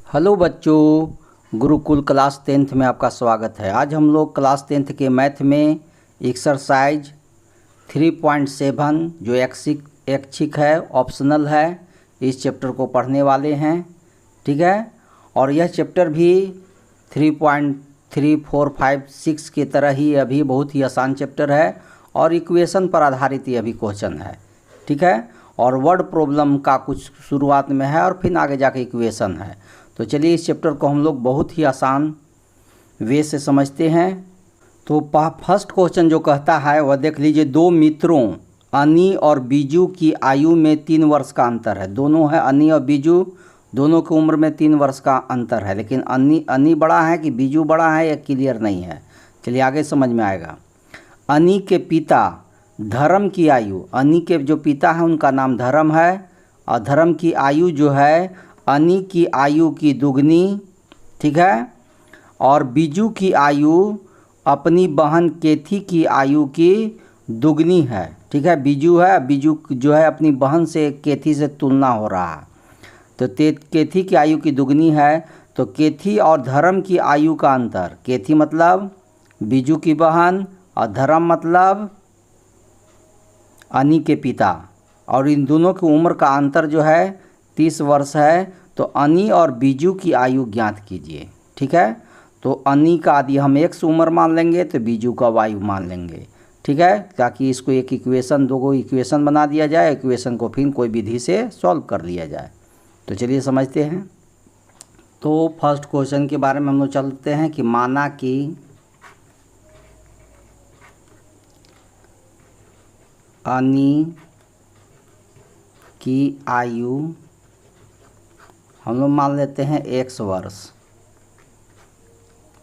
Hello बच्चों, Gurukul class 10th में आपका स्वागत है। आज हम लोग क्लास 10th के मैथ में एक्सरसाइज 3.7 जो ऐच्छिक है, ऑप्शनल है, इस चैप्टर को पढ़ने वाले हैं। ठीक है, और यह चैप्टर भी 3.3, 4, 5, 6 की तरह ही अभी बहुत ही आसान चैप्टर है और इक्वेशन पर आधारित ये अभी क्वेश्चन है। ठीक है, और वर्ड प्रॉब्लम का कुछ शुरुआत में है और फिर आगे जाके इक्वेशन है। तो चलिए इस चैप्टर को हम लोग बहुत ही आसान वे से समझते हैं। तो फर्स्ट क्वेश्चन जो कहता है वह देख लीजिए। दो मित्रों अनी और बीजू की आयु में 3 वर्ष का अंतर है। दोनों है अनी और बीजू, दोनों की उम्र में 3 वर्ष का अंतर है, लेकिन अनी बड़ा है कि बीजू बड़ा है यह क्लियर नहीं है। चलिए आगे समझ में आएगा। अनी के पिता धर्म की आयु, अनी के जो पिता हैं उनका नाम धर्म है और धर्म की आयु जो है अनी की आयु की दुगनी, ठीक है, और बीजू की आयु अपनी बहन केथी की आयु की दुगनी है। ठीक है, बीजू है, बीजू जो है अपनी बहन से केथी से तुलना हो रहा है, तो केथी की आयु की दुगनी है। तो केथी और धर्म की आयु का अंतर, केथी मतलब बीजू की बहन और धर्म मतलब अनी के पिता, और इन दोनों की उम्र का अंतर जो है 30 वर्ष है। तो अनी और बीजू की आयु ज्ञात कीजिए। ठीक है, तो अनी का यदि हम x उम्र मान लेंगे तो बीजू का y मान लेंगे। ठीक है, ताकि इसको एक इक्वेशन, दो इक्वेशन बना दिया जाए, इक्वेशन को फिर कोई विधि से सॉल्व कर लिया जाए। तो चलिए समझते हैं। तो फर्स्ट क्वेश्चन के बारे में हम लोग चलते हैं कि माना कि अनी की आयु हम लोग मान लेते हैं x वर्ष,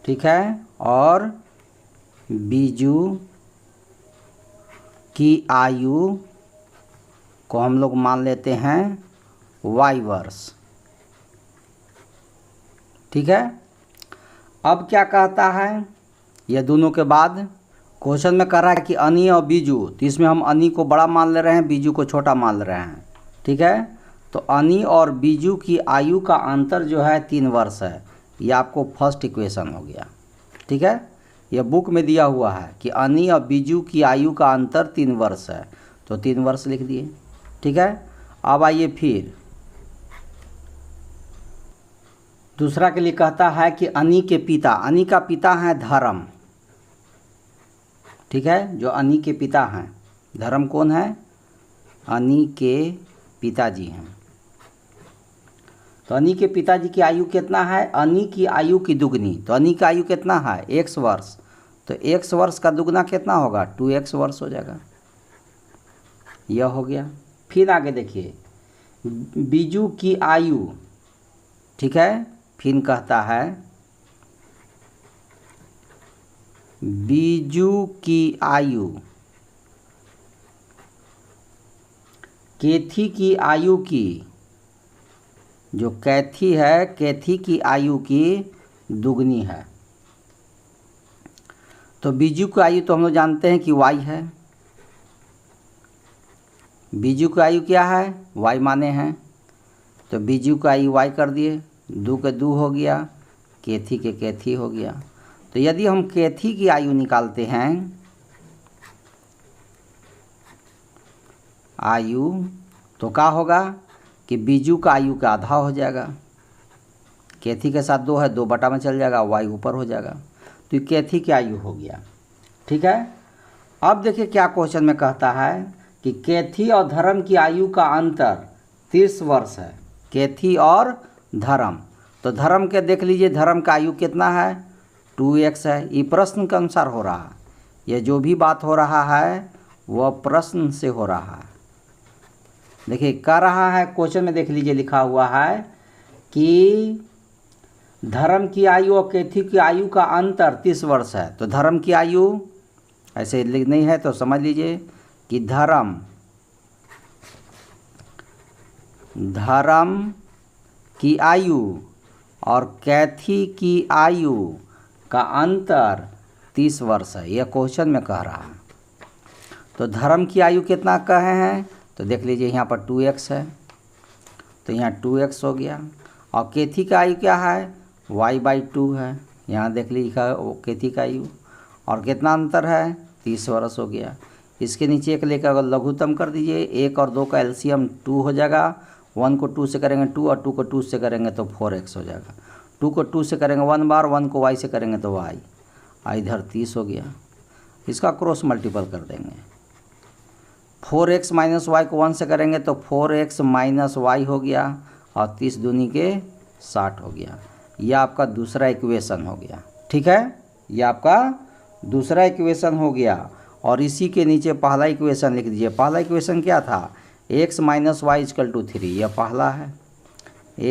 ठीक है, और बीजू की आयु को हम लोग मान लेते हैं y वर्ष। ठीक है, अब क्या कहता है, यह दोनों के बाद क्वेश्चन में कह रहा है कि अनी और बीजू, तो इसमें हम अनी को बड़ा मान ले रहे हैं, बीजू को छोटा मान ले रहे हैं। ठीक है, तो अनी और बीजू की आयु का अंतर जो है 3 वर्ष है। ये आपको फर्स्ट इक्वेशन हो गया। ठीक है, यह बुक में दिया हुआ है कि अनी और बीजू की आयु का अंतर 3 वर्ष है, तो 3 वर्ष लिख दिए। ठीक है, अब आइए फिर दूसरा के लिए कहता है कि अनी के पिता, अनी का पिता है धर्म। ठीक है, जो अनी के पिता हैं, धर्म कौन है, अनी के पिताजी हैं। तो अनी के पिताजी की आयु कितना है, अनी की आयु की दुगनी, तो अनी की आयु कितना है x वर्ष, तो x वर्ष का दुगना कितना होगा 2x वर्ष हो जाएगा। यह हो गया। फिर आगे देखिए, बीजू की आयु, ठीक है, फिर कहता है बीजू की आयु केथी की आयु की, जो कैथी है कैथी की आयु की दुगनी है। तो बीजू की आयु तो हम लोग जानते हैं कि y है, बीजू की आयु क्या है y माने हैं, तो बीजू की आयु y कर दिए, 2 के 2 हो गया, केथी के केथी हो गया। तो यदि हम केथी की आयु निकालते हैं, आयु, तो क्या होगा कि बीजू का आयु का आधा हो जाएगा, केथी के साथ 2 है, 2 बटा में चल जाएगा, y ऊपर हो जाएगा, तो केथी की आयु हो गया। ठीक है, अब देखिए क्या क्वेश्चन में कहता है कि केथी और धर्म की आयु का अंतर 30 वर्ष है, केथी और धर्म। तो धर्म के देख लीजिए, धर्म का आयु कितना है 2x है। ये प्रश्न के अनुसार हो रहा है, यह जो भी बात हो रहा है वह प्रश्न से हो रहा है। देखिए कह रहा है क्वेश्चन में, देख लीजिए लिखा हुआ है कि धर्म की आयु और केथी की आयु का अंतर 30 वर्ष है। तो धर्म की आयु ऐसे लिख नहीं है, तो समझ लीजिए कि धर्म की आयु और कैथी की आयु का अंतर 30 वर्ष है, यह क्वेश्चन में कह रहा है। तो धर्म की आयु कितना कहे हैं, तो देख लीजिए यहाँ पर 2x है, तो यहाँ 2x हो गया, और केथी का आयु क्या है, y/2 है। यहाँ देख लीजिए केथी का आयु, और कितना अंतर है, 30 वर्ष हो गया। इसके नीचे एक लेकर अगर लघुत्तम कर दीजिए, 1 और 2 का एलसीएम 2 हो जाएगा। 1 को 2 से करेंगे 2, और 2 को 2 से करेंगे तो 4x हो जाएगा। 2 को 2 से करेंगे 1 बार, 1 को y से करेंगे तो y, इधर 30 हो गया। इसका क्रॉस मल्टीपल कर देंगे। 4x माइनस वाई को 1 से करेंगे तो 4x माइनस वाई हो गया, और 30 दूनी के 60 हो गया। यह आपका दूसरा इक्वेशन हो गया। ठीक है, यह आपका दूसरा इक्वेशन हो गया। और इसी के नीचे पहला इक्वेशन लिख दीजिए। पहला इक्वेशन क्या था, x minus y equal to 3, यह पहला है।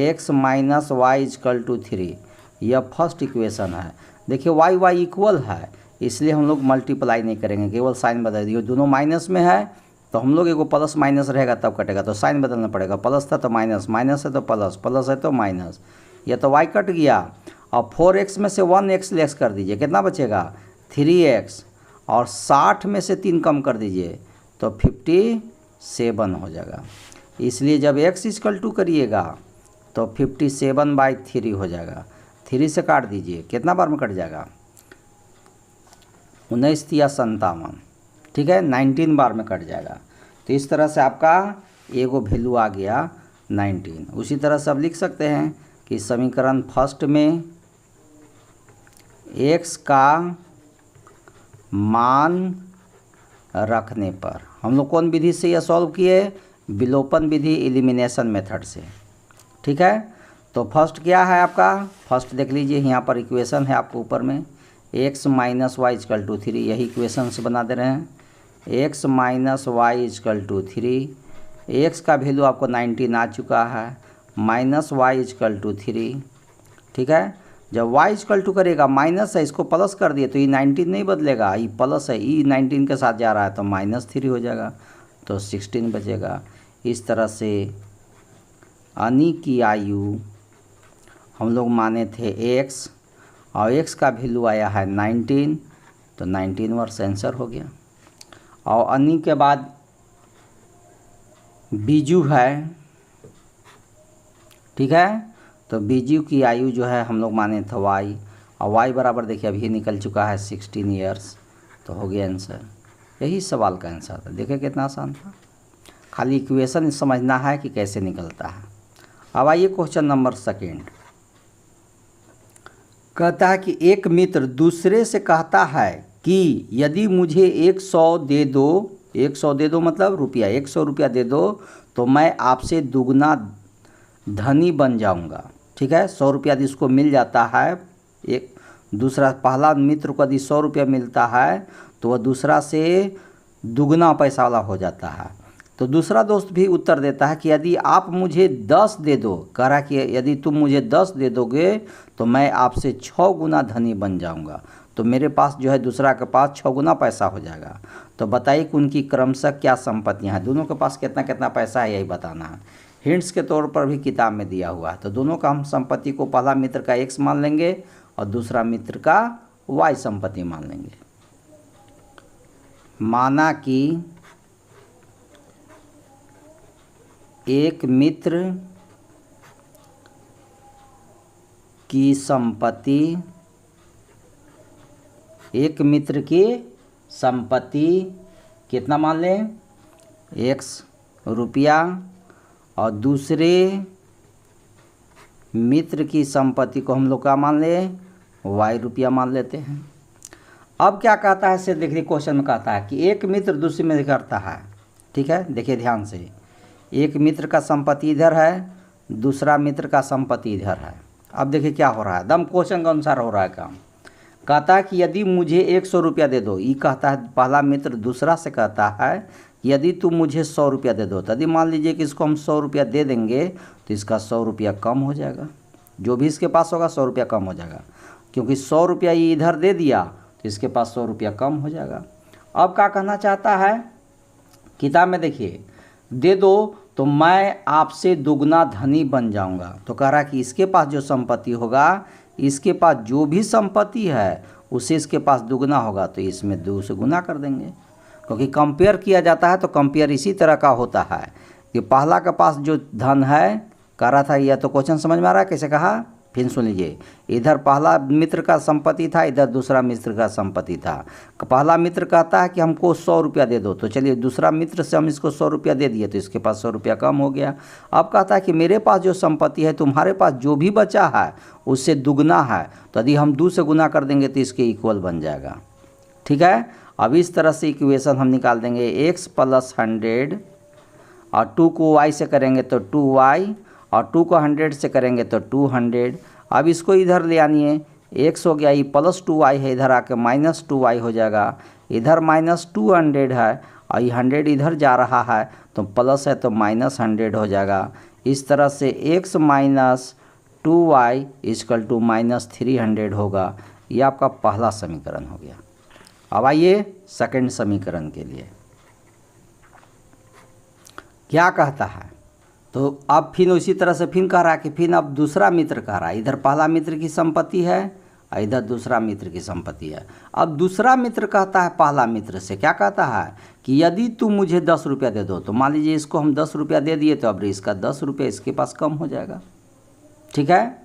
x minus y equal to 3, यह फर्स्ट इक्वेशन है। देखिए y इक्वल है, इसलिए हम लोग मल्टीप्लाई नहीं करेंगे, केवल साइन बदल दिए। दोनों माइनस में है तो हम लोग एगो प्लस माइनस रहेगा तब कटेगा, तो साइन बदलना पड़ेगा। प्लस था तो माइनस, माइनस है तो प्लस, प्लस है तो माइनस। यह तो y कट गया। और 4x में से 1x लेस कर दीजिए, कितना बचेगा, 3x। और 60 में से 3 कम कर दीजिए तो 57 हो जाएगा। इसलिए जब x इजकल टू करिएगा तो 57/3 हो जाएगा। 3 से काट दीजिए, कितना बार में कट जाएगा, 19 या 57, ठीक है, 19 बार में कट जाएगा। तो इस तरह से आपका एगो वैल्यू आ गया 19। उसी तरह से आप लिख सकते हैं कि समीकरण फर्स्ट में x का मान रखने पर, हम लोग कौन विधि से यह सॉल्व किए, विलोपन विधि, एलिमिनेशन मेथड से। ठीक है, तो फर्स्ट क्या है आपका, फर्स्ट देख लीजिए, यहाँ पर इक्वेशन है आपको ऊपर में, x minus y equal to 3, यही इक्वेशन से बना दे रहे हैं। x minus y equal to 3, x का वैल्यू आपको 19 आ चुका है, माइनस वाई इजकल टू 3। ठीक है, जब y इजकल टू करेगा, माइनस है, इसको प्लस कर दिए तो ये 19 नहीं बदलेगा, ये प्लस है, ये 19 के साथ जा रहा है तो -3 हो जाएगा, तो 16 बचेगा। इस तरह से अनी की आयु हम लोग माने थे x, और x का वैल्यू आया है 19, तो 19 वर्ष आंसर हो गया। और अनी के बाद बीजू है, ठीक है, तो बीजू की आयु जो है हम लोग माने थे y, और y बराबर देखिए अभी निकल चुका है 16 ईयर्स, तो हो गया आंसर। यही सवाल का आंसर था। देखिए कितना आसान था, खाली इक्वेशन समझना है कि कैसे निकलता है। अब आइए क्वेश्चन नंबर सेकेंड। कहता है कि एक मित्र दूसरे से कहता है कि यदि मुझे 100 दे दो, 100 दे दो मतलब रुपया, 100 रुपया दे दो तो मैं आपसे दुगना धनी बन जाऊंगा। ठीक है, 100 रुपया यदि इसको मिल जाता है, एक दूसरा पहला मित्र को यदि 100 रुपया मिलता है तो वह दूसरा से दुगना पैसा वाला हो जाता है। तो दूसरा दोस्त भी उत्तर देता है कि यदि आप मुझे 10 दे दो, कह रहा कि यदि तुम मुझे 10 दे दोगे तो मैं आपसे 6 गुना धनी बन जाऊंगा। तो मेरे पास जो है दूसरा के पास 6 गुना पैसा हो जाएगा। तो बताइए कि उनकी क्रमशः क्या संपत्तियां हैं, दोनों के पास कितना कितना पैसा है, यही बताना है। हिंट्स के तौर पर भी किताब में दिया हुआ है। तो दोनों का हम संपत्ति को पहला मित्र का x मान लेंगे और दूसरा मित्र का y संपत्ति मान लेंगे। माना कि एक मित्र की संपत्ति, एक मित्र की संपत्ति कितना मान लें, x रुपया, और दूसरे मित्र की संपत्ति को हम लोग क्या मान लें, y रुपया मान लेते हैं। अब क्या कहता है, से देखिए क्वेश्चन में कहता है कि एक मित्र दूसरे में करता है। ठीक है, देखिए ध्यान से, एक मित्र का संपत्ति इधर है, दूसरा मित्र का संपत्ति इधर है। अब देखिए क्या हो रहा है, दम क्वेश्चन के अनुसार हो रहा है काम। कहता है कि यदि मुझे 100 रुपया दे दो, ये कहता है पहला मित्र दूसरा से कहता है यदि तुम मुझे 100 रुपया दे दो। यदि मान लीजिए कि इसको हम 100 रुपया दे देंगे तो इसका 100 रुपया कम हो जाएगा, जो भी इसके पास होगा 100 रुपया कम हो जाएगा, क्योंकि 100 रुपया ये इधर दे दिया तो इसके पास 100 रुपया कम हो जाएगा। अब क्या कहना चाहता है, किताब में देखिए, दे दो तो मैं आपसे दुगना धनी बन जाऊंगा। तो कह रहा कि इसके पास जो संपत्ति होगा, इसके पास जो भी संपत्ति है उससे इसके पास दुगना होगा, तो इसमें 2 से गुना कर देंगे, क्योंकि कंपेयर किया जाता है। तो कंपेयर इसी तरह का होता है कि पहला के पास जो धन है, कह रहा था। यह तो क्वेश्चन समझ में आ रहा है कैसे कहा, फिर सुन लीजिए। इधर पहला मित्र का संपत्ति था, इधर दूसरा मित्र का संपत्ति था। पहला मित्र कहता है कि हमको 100 रुपया दे दो, तो चलिए दूसरा मित्र से हम इसको 100 रुपया दे दिए तो इसके पास 100 रुपया कम हो गया। अब कहता है कि मेरे पास जो संपत्ति है तुम्हारे पास जो भी बचा है उससे दुगना है, तो यदि हम 2 से गुना कर देंगे तो इसके इक्वल बन जाएगा। ठीक है, अब इस तरह से इक्वेशन हम निकाल देंगे। x + 100 और 2 को y से करेंगे तो 2y और 2 को 100 से करेंगे तो 200। अब इसको इधर ले आनिए, x हो गया, ये +2y है, इधर आके -2y हो जाएगा। इधर -200 है और ये 100 इधर जा रहा है तो प्लस है तो -100 हो जाएगा। इस तरह से x - 2y = -300 होगा। ये आपका पहला समीकरण हो गया। अब आइए सेकंड समीकरण के लिए क्या कहता है। तो अब फिर उसी तरह से फिर कह रहा है कि फिर अब दूसरा मित्र कह रहा है। इधर पहला मित्र की संपत्ति है और इधर दूसरा मित्र की संपत्ति है। अब दूसरा मित्र कहता है पहला मित्र से, क्या कहता है कि यदि तुम मुझे 10 रुपया दे दो, तो मान लीजिए इसको हम 10 रुपया दे दिए तो अब इसका 10 रुपया इसके पास कम हो जाएगा। ठीक है,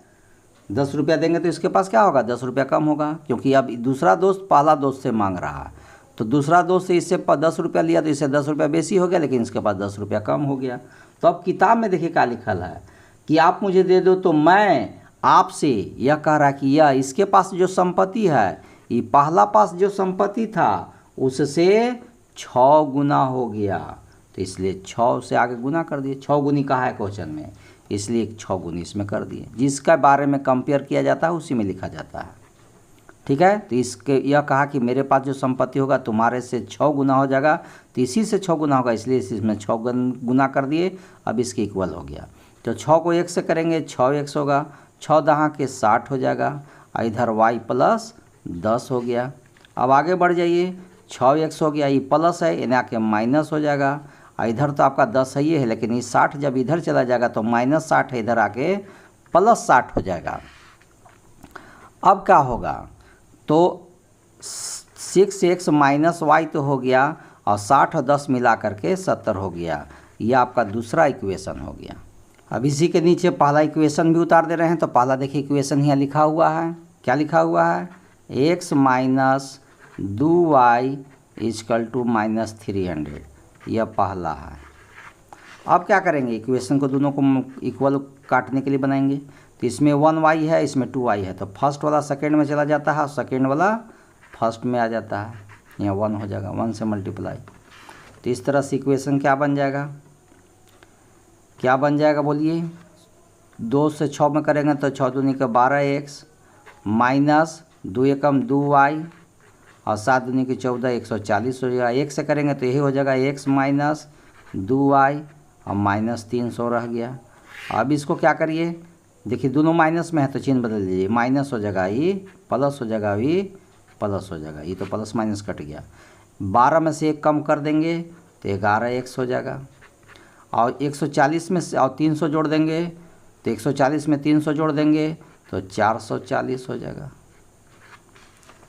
10 रुपया देंगे तो इसके पास क्या होगा, 10 रुपया कम होगा, क्योंकि अब दूसरा दोस्त पहला दोस्त से मांग रहा है। तो दूसरा दोस्त से इससे 10 रुपया लिया तो इससे 10 रुपया बेसी हो गया, लेकिन इसके पास 10 रुपया कम हो गया। तो अब किताब में देखिए क्या लिखल है कि आप मुझे दे दो, तो मैं आपसे, यह कह रहा कि यह इसके पास जो संपत्ति है, ये पहला पास जो संपत्ति था उससे 6 गुना हो गया, तो इसलिए 6 से आगे गुना कर दिए। 6 गुनी कहा है क्वेश्चन में, इसलिए 6 गुनी इसमें कर दिए। जिसका बारे में कंपेयर किया जाता है उसी में लिखा जाता है। ठीक है, तो इसके यह कहा कि मेरे पास जो संपत्ति होगा तुम्हारे से 6 गुना हो जाएगा, तो इसी से 6 गुना होगा, इसलिए इसमें 6 गुना कर दिए। अब इसके इक्वल हो गया, तो 6 को 1 से करेंगे 6x होगा, 6 दहा के 60 हो जाएगा, और इधर y + 10 हो गया। अब आगे बढ़ जाइए, 6x हो गया, ये प्लस है, यानी आके माइनस हो जाएगा, और इधर तो आपका 10 है ये है, लेकिन ये 60 जब इधर चला जाएगा तो -60 है, इधर आके +60 हो जाएगा। अब क्या होगा, तो 6x - y तो हो गया, और 60 और 10 मिला करके 70 हो गया। ये आपका दूसरा इक्वेशन हो गया। अब इसी के नीचे पहला इक्वेशन भी उतार दे रहे हैं। तो पहला देखिए इक्वेशन यहाँ लिखा हुआ है, क्या लिखा हुआ है, x - 2y = -300, यह पहला है। अब क्या करेंगे, इक्वेशन को दोनों को इक्वल काटने के लिए बनाएंगे। तो इसमें 1y है, इसमें 2y है, तो फर्स्ट वाला सेकंड में चला जाता है और सेकंड वाला फर्स्ट में आ जाता है, यहाँ 1 हो जाएगा, 1 से मल्टीप्लाई। तो इस तरह से इक्वेशन क्या बन जाएगा, क्या बन जाएगा बोलिए, 2 से 6 में करेंगे तो 6 दूनी के 12x -2 एकम 2y और 7 दूनी के 14, 140 हो जाएगा। 1 से करेंगे तो यही हो जाएगा x - 2y और -300 रह गया। अब इसको क्या करिए, देखिए दोनों माइनस में है तो चिन्ह बदल दीजिए, माइनस हो जाएगा, ये प्लस हो जाएगा, ये प्लस हो जाएगा, ये तो प्लस माइनस कट गया। 12 में से 1 कम कर देंगे तो 11x हो जाएगा, और 140 में से और 300 जोड़ देंगे तो 140 में 300 जोड़ देंगे तो 440 हो जाएगा।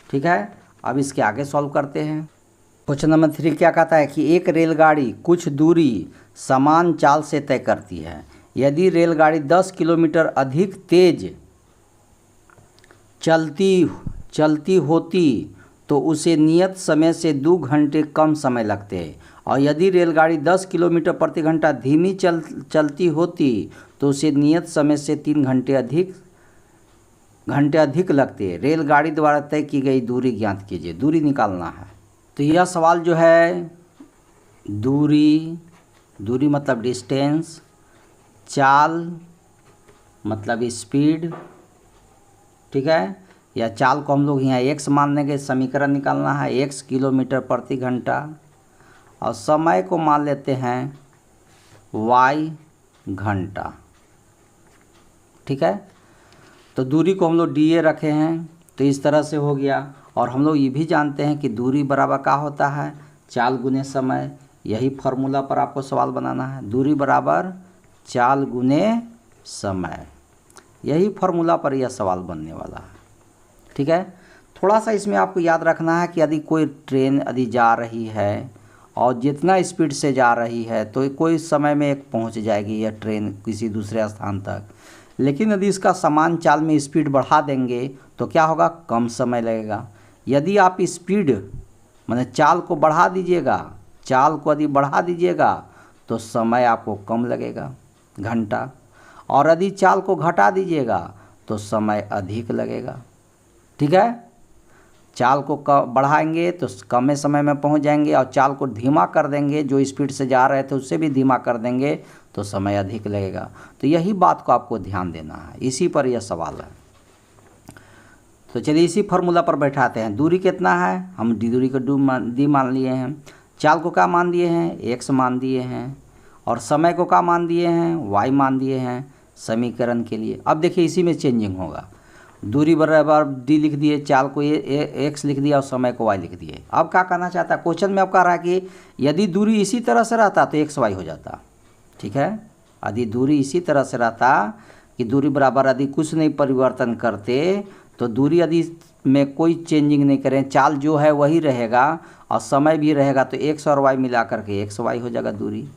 ठीक है, अब इसके आगे सॉल्व करते हैं। क्वेश्चन नंबर 3 क्या कहता है कि एक रेलगाड़ी कुछ दूरी समान चाल से तय करती है। यदि रेलगाड़ी 10 किलोमीटर अधिक तेज चलती होती तो उसे नियत समय से 2 घंटे कम समय लगते, और यदि रेलगाड़ी 10 किलोमीटर प्रति घंटा धीमी चलती होती तो उसे नियत समय से 3 घंटे अधिक लगते। रेलगाड़ी द्वारा तय की गई दूरी ज्ञात कीजिए। दूरी निकालना है। तो यह सवाल जो है, दूरी मतलब डिस्टेंस, चाल मतलब स्पीड, ठीक है, या चाल को हम लोग यहाँ x मान लेंगे। समीकरण निकालना है, x किलोमीटर प्रति घंटा, और समय को मान लेते हैं y घंटा। ठीक है, तो दूरी को हम लोग dA रखे हैं, तो इस तरह से हो गया। और हम लोग ये भी जानते हैं कि दूरी बराबर क्या होता है, चाल गुने समय। यही फार्मूला पर आपको सवाल बनाना है, दूरी बराबर चाल गुने समय। यही फार्मूला पर यह सवाल बनने वाला है। ठीक है, थोड़ा सा इसमें आपको याद रखना है कि यदि कोई ट्रेन यदि जा रही है और जितना स्पीड से जा रही है तो कोई समय में एक पहुंच जाएगी यह ट्रेन किसी दूसरे स्थान तक। लेकिन यदि इसका समान चाल में स्पीड बढ़ा देंगे तो क्या होगा, कम समय लगेगा। यदि आप स्पीड माने चाल को बढ़ा दीजिएगा, चाल को यदि बढ़ा दीजिएगा तो समय आपको कम लगेगा, घंटा, और यदि चाल को घटा दीजिएगा तो समय अधिक लगेगा। ठीक है, चाल को बढ़ाएंगे तो कम समय में पहुंच जाएंगे, और चाल को धीमा कर देंगे, जो स्पीड से जा रहे थे उससे भी धीमा कर देंगे तो समय अधिक लगेगा। तो यही बात को आपको ध्यान देना है, इसी पर यह सवाल है। तो चलिए इसी फार्मूला पर बैठाते हैं। दूरी कितना है, हम दूरी को डी मान लिए हैं, चाल को क्या मान दिए हैं, एक्स मान दिए हैं, और समय को क्या मान दिए हैं, वाई मान दिए हैं समीकरण के लिए। अब देखिए इसी में चेंजिंग होगा, दूरी बराबर डी लिख दिए, चाल को एक्स लिख दिया और समय को वाई लिख दिए। अब क्या कहना चाहता है क्वेश्चन में, अब कह रहा है कि यदि दूरी इसी तरह से रहता तो एक्स वाई हो जाता। ठीक है, यदि दूरी इसी तरह से रहता कि दूरी बराबर यदि कुछ नहीं परिवर्तन करते तो दूरी यदि में कोई चेंजिंग नहीं करें, चाल जो है वही रहेगा और समय भी रहेगा, तो एक्स और वाई मिला करके एक्स वाई हो जाएगा दूरी।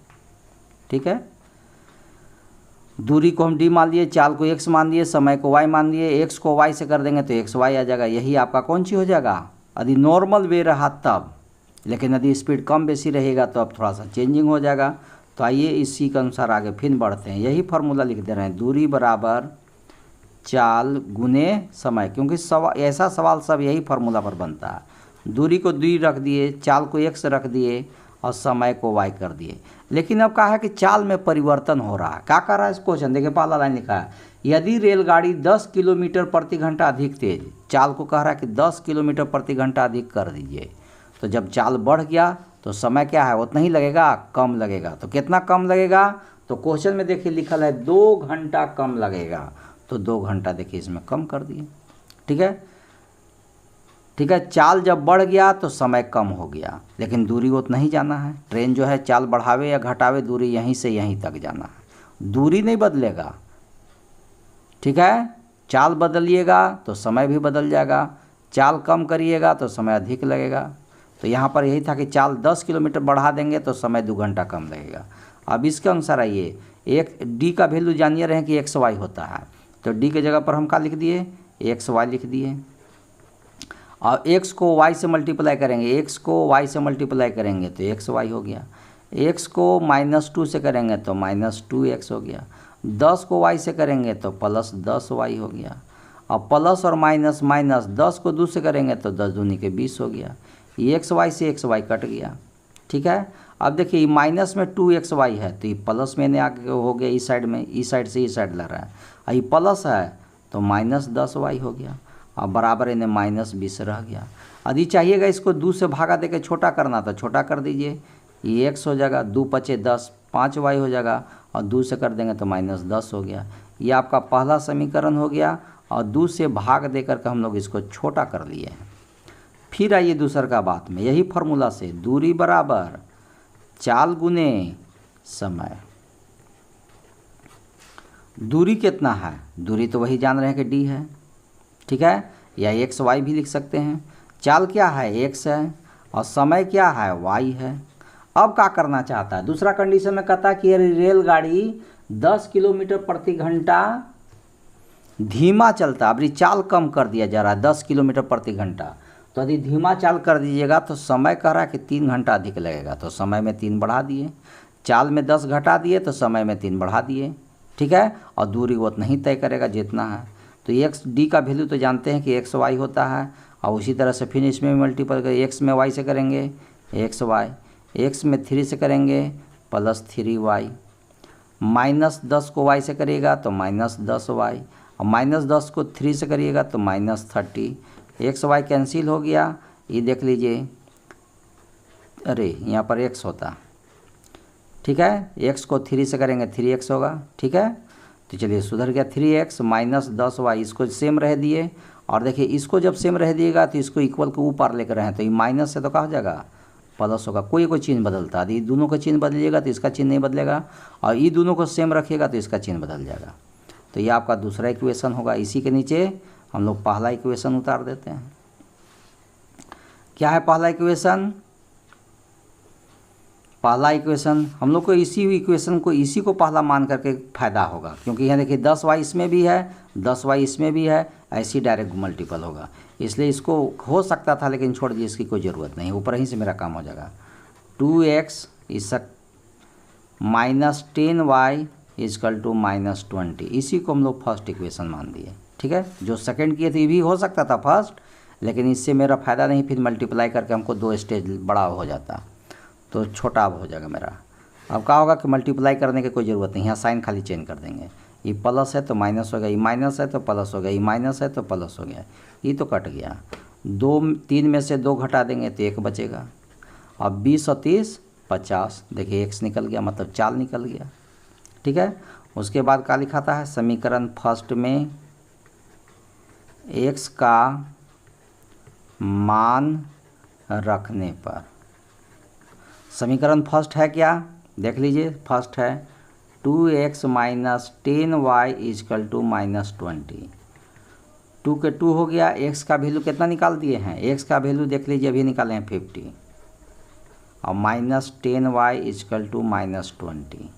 ठीक है, दूरी को हम डी मान लिए, चाल को एक्स मान दिए, समय को वाई मान दिए, एक्स को वाई से कर देंगे तो एक्स वाई आ जाएगा। यही आपका कौन सी हो जाएगा, यदि नॉर्मल वे रहा तब। लेकिन यदि स्पीड कम बेसी रहेगा तो अब थोड़ा सा चेंजिंग हो जाएगा। तो आइए इसी के अनुसार आगे फिर बढ़ते हैं। यही फार्मूला लिख दे रहे हैं, दूरी बराबर चाल गुने समय, क्योंकि ऐसा सवाल सब यही फार्मूला पर बनता है। दूरी को डी रख दिए, चाल को एक्स रख दिए और समय को वाई कर दिए। लेकिन अब कहा है कि चाल में परिवर्तन हो रहा है। क्या कर रहा है इस क्वेश्चन, देखिए पहला लाइन लिखा है, यदि रेलगाड़ी 10 किलोमीटर प्रति घंटा अधिक तेज, चाल को कह रहा है कि 10 किलोमीटर प्रति घंटा अधिक कर दीजिए। तो जब चाल बढ़ गया तो समय क्या है, उतना ही लगेगा, कम लगेगा। तो कितना कम लगेगा, तो क्वेश्चन में देखिए लिखल है 2 घंटा कम लगेगा, तो 2 घंटा देखिए इसमें कम कर दिए। ठीक है, ठीक है, चाल जब बढ़ गया तो समय कम हो गया, लेकिन दूरी उतना ही जाना है। ट्रेन जो है चाल बढ़ावे या घटावे, दूरी यहीं से यहीं तक जाना है, दूरी नहीं बदलेगा। ठीक है, चाल बदलिएगा तो समय भी बदल जाएगा, चाल कम करिएगा तो समय अधिक लगेगा। तो यहाँ पर यही था कि चाल 10 किलोमीटर बढ़ा देंगे तो समय 2 घंटा कम लगेगा। अब इसके अनुसार आइए, एक डी का वैल्यू जानिए रहे कि एक्स वाई होता है, तो डी के जगह पर हम क्या लिख दिए, एक्स वाई लिख दिए, और एक्स को वाई से मल्टीप्लाई करेंगे, एक्स को वाई से मल्टीप्लाई करेंगे तो एक्स वाई हो गया, एक्स को -2 से करेंगे तो -2x हो गया, 10 को वाई से करेंगे तो +10y हो गया, और प्लस और माइनस माइनस 10 को 2 से करेंगे तो 10 दूनी के 20 हो गया। ये एक्स वाई से एक्स वाई कट गया। ठीक है, अब देखिए ये माइनस में 2xy है तो ये प्लस में आगे हो गया, इस साइड में, इस साइड से इस साइड लग रहा है, और ये प्लस है तो -10y हो गया, और बराबर इन्हें -20 रह गया। यदि चाहिएगा इसको 2 से भागा दे के छोटा करना तो छोटा कर दीजिए, ये x हो जाएगा, 2 पचे 10, 5y हो जाएगा, और 2 से कर देंगे तो -10 हो गया। ये आपका पहला समीकरण हो गया, और 2 से भाग दे करके हम लोग इसको छोटा कर लिए हैं। फिर आइए दूसर का बात में, यही फार्मूला से दूरी बराबर चाल गुने समय। दूरी कितना है, दूरी तो वही जान रहे हैं कि डी है। ठीक है, या एक्स वाई भी लिख सकते हैं। चाल क्या है, एक्स है, और समय क्या है, वाई है। अब क्या करना चाहता है, दूसरा कंडीशन में कहता है कि रेलगाड़ी 10 किलोमीटर प्रति घंटा धीमा चलता, अब चाल कम कर दिया जा रहा है 10 किलोमीटर प्रति घंटा, तो यदि धीमा चाल कर दीजिएगा तो समय कह रहा है कि 3 घंटा अधिक लगेगा, तो समय में 3 बढ़ा दिए, चाल में 10 घटा दिए तो समय में 3 बढ़ा दिए। ठीक है, और दूरी वो उतना ही तय करेगा जितना है। तो एक्स डी का वैल्यू तो जानते हैं कि एक्स वाई होता है, और उसी तरह से फिर इसमें मल्टीपल कर, एक्स में वाई से करेंगे एक्स वाई, एक्स में 3 से करेंगे +3y, -10 को y से करिएगा तो -10y, और -10 को 3 से करिएगा तो -30, एक्स वाई कैंसिल हो गया। ये देख लीजिए, अरे यहाँ पर x होता, ठीक है, x को 3 से करेंगे 3x होगा। ठीक है, तो चलिए सुधर गया, 3x -10y, इसको सेम रह दिए, और देखिए इसको जब सेम रह दिएगा तो इसको इक्वल के ऊपर लेकर रहें, तो ये माइनस से तो क्या हो जाएगा, प्लस होगा। कोई चिन्ह बदलता है, ये दोनों का चिन्ह बदलिएगा तो इसका चिन्ह नहीं बदलेगा, और ये दोनों को सेम रखिएगा तो इसका चिन्ह बदल जाएगा। तो ये आपका दूसरा इक्वेशन होगा। इसी के नीचे हम लोग पहला इक्वेशन उतार देते हैं। क्या है पहला इक्वेशन, पहला इक्वेशन हम लोग को इसी इक्वेशन को इसी को पहला मान करके फ़ायदा होगा, क्योंकि यहाँ देखिए 10y इसमें भी है, 10y इसमें भी है, ऐसी डायरेक्ट मल्टीपल होगा, इसलिए इसको हो सकता था लेकिन छोड़ दिए, इसकी कोई ज़रूरत नहीं, ऊपर ही से मेरा काम हो जाएगा। 2x इस minus 10y is equal to minus 20, इसी को हम लोग फर्स्ट इक्वेशन मान दिए। ठीक है, जो सेकंड किए थे ये भी हो सकता था फर्स्ट, लेकिन इससे मेरा फ़ायदा नहीं, फिर मल्टीप्लाई करके हमको 2 स्टेज बड़ा हो जाता, तो छोटा अब हो जाएगा मेरा। अब क्या होगा कि मल्टीप्लाई करने की कोई ज़रूरत नहीं, यहाँ साइन खाली चेंज कर देंगे, ये प्लस है तो माइनस हो गया, ये माइनस है तो प्लस हो गया, ये माइनस है तो प्लस हो गया, ये तो कट गया। 3 में से 2 घटा देंगे तो 1 बचेगा। अब 20 और 30 50, देखिए x निकल गया, मतलब 4 निकल गया। ठीक है, उसके बाद क्या लिखाता है समीकरण फर्स्ट में x का मान रखने पर, समीकरण फर्स्ट है क्या, देख लीजिए फर्स्ट है 2x minus 10y is equal to minus 20, 2 के 2 हो गया, x का वैल्यू कितना निकाल दिए हैं, x का वैल्यू देख लीजिए अभी निकाले हैं 50, और minus 10y is equal to minus 20,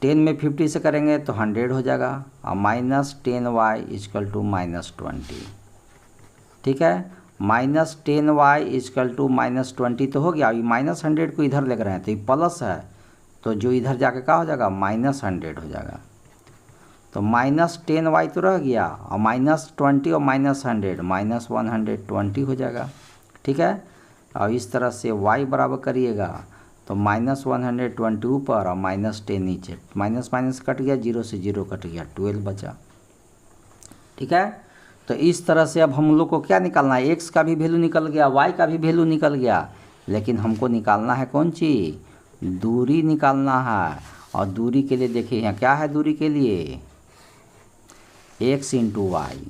10 में 50 से करेंगे तो 100 हो जाएगा, और minus 10y is equal to minus 20। ठीक है, minus 10y is equal to minus 20 तो हो गया, अभी माइनस 100 को इधर ले रहे हैं तो ये प्लस है, तो जो इधर जाके क्या हो जाएगा माइनस 100 हो जाएगा, तो माइनस 10y तो रह गया, और माइनस 20 और माइनस 100 माइनस 120 हो जाएगा। ठीक है, और इस तरह से y बराबर करिएगा तो माइनस 120 ऊपर और माइनस 10 नीचे, माइनस माइनस कट गया, 0 से 0 कट गया, 12 बचा। ठीक है, तो इस तरह से अब हम लोग को क्या निकालना है, x का भी वैल्यू निकल गया, y का भी वैल्यू निकल गया, लेकिन हमको निकालना है कौन चीज़, दूरी निकालना है। और दूरी के लिए देखिए यहाँ क्या है, दूरी के लिए x into y,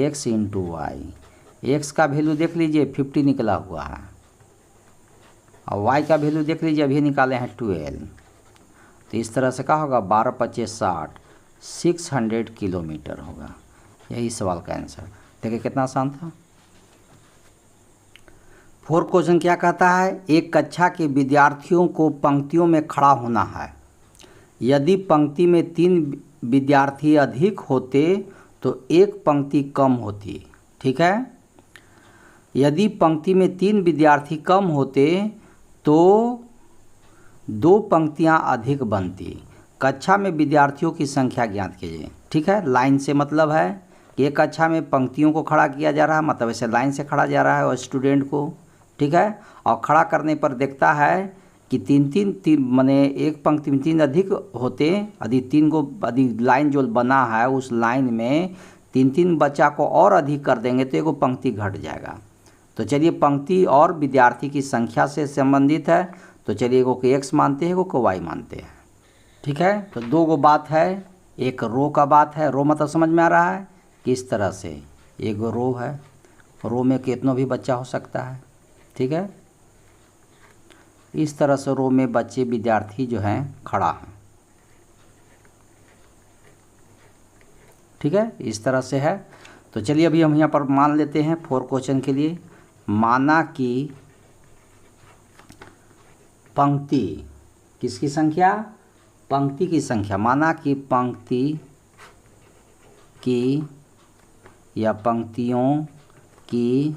x into y, x का वैल्यू देख लीजिए 50 निकला हुआ है, और y का वैल्यू देख लीजिए अभी निकाले हैं 12, तो इस तरह से क्या होगा 12 25 60, 600 किलोमीटर होगा। यही सवाल का आंसर। देखिए कितना आसान था। 4 क्वेश्चन क्या कहता है, एक कक्षा के विद्यार्थियों को पंक्तियों में खड़ा होना है, यदि पंक्ति में 3 विद्यार्थी अधिक होते तो एक पंक्ति कम होती। ठीक है, यदि पंक्ति में 3 विद्यार्थी कम होते तो 2 पंक्तियां अधिक बनती। कक्षा में विद्यार्थियों की संख्या ज्ञात कीजिए। ठीक है, लाइन से मतलब है कि एक कक्षा में पंक्तियों को खड़ा किया जा रहा है, मतलब ऐसे लाइन से खड़ा जा रहा है और स्टूडेंट को। ठीक है, और खड़ा करने पर देखता है कि 3 माने एक पंक्ति में 3 अधिक होते, यदि 3 को यदि लाइन जो बना है उस लाइन में 3 बच्चा को और अधिक कर देंगे तो एगो पंक्ति घट जाएगा। तो चलिए पंक्ति और विद्यार्थी की संख्या से संबंधित है, तो चलिए एगो को x मानते हैं, एगो को y मानते हैं। ठीक है, तो 2 गो बात है, एक रो का बात है, रो मतलब समझ में आ रहा है किस तरह से, एगो रो है, रो में कितनों भी बच्चा हो सकता है। ठीक है, इस तरह से रो में बच्चे विद्यार्थी जो हैं खड़ा हैं। ठीक है, इस तरह से है। तो चलिए अभी हम यहाँ पर मान लेते हैं 4 क्वेश्चन के लिए, माना कि पंक्ति किसकी संख्या, पंक्ति की संख्या, माना कि पंक्ति की या पंक्तियों की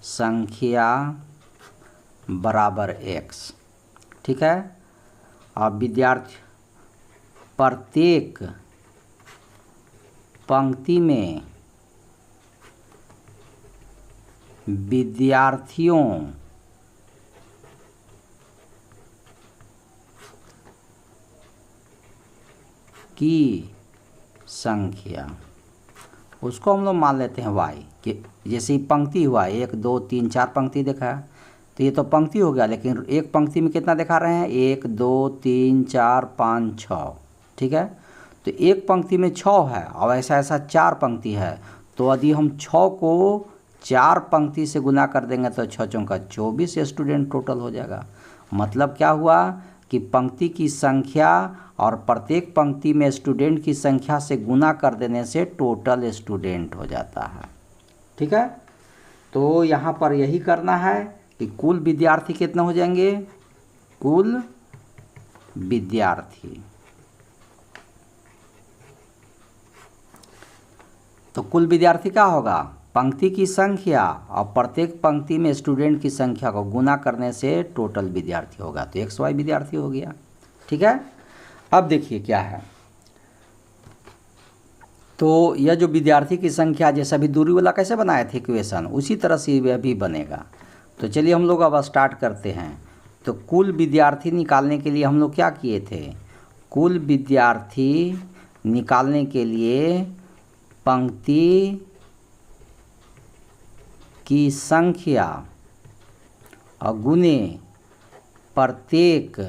संख्या बराबर x। ठीक है, अब विद्यार्थी प्रत्येक पंक्ति में विद्यार्थियों की संख्या, उसको हम लोग मान लेते हैं y, कि जैसे ही पंक्ति हुआ 1 2 3 4 पंक्ति देखा है, तो ये तो पंक्ति हो गया, लेकिन एक पंक्ति में कितना दिखा रहे हैं 1 2 3 4 5 6। ठीक है, तो एक पंक्ति में 6 है और ऐसा 4 पंक्ति है, तो यदि हम 6 को 4 पंक्ति से गुना कर देंगे तो 6 चौका 24 स्टूडेंट टोटल हो जाएगा। मतलब क्या हुआ कि पंक्ति की संख्या और प्रत्येक पंक्ति में स्टूडेंट की संख्या से गुना कर देने से टोटल स्टूडेंट हो जाता है। ठीक है, तो यहाँ पर यही करना है कि कुल विद्यार्थी कितना हो जाएंगे, कुल विद्यार्थी, तो कुल विद्यार्थी क्या होगा, पंक्ति की संख्या और प्रत्येक पंक्ति में स्टूडेंट की संख्या को गुना करने से टोटल विद्यार्थी होगा, तो XY विद्यार्थी हो गया। ठीक है, अब देखिए क्या है, तो यह जो विद्यार्थी की संख्या जैसा भी दूरी वाला कैसे बनाए थे इक्वेशन, उसी तरह से यह भी बनेगा। तो चलिए हम लोग अब स्टार्ट करते हैं। तो कुल विद्यार्थी निकालने के लिए हम लोग क्या किए थे, कुल विद्यार्थी निकालने के लिए पंक्ति की संख्या और गुने प्रत्येक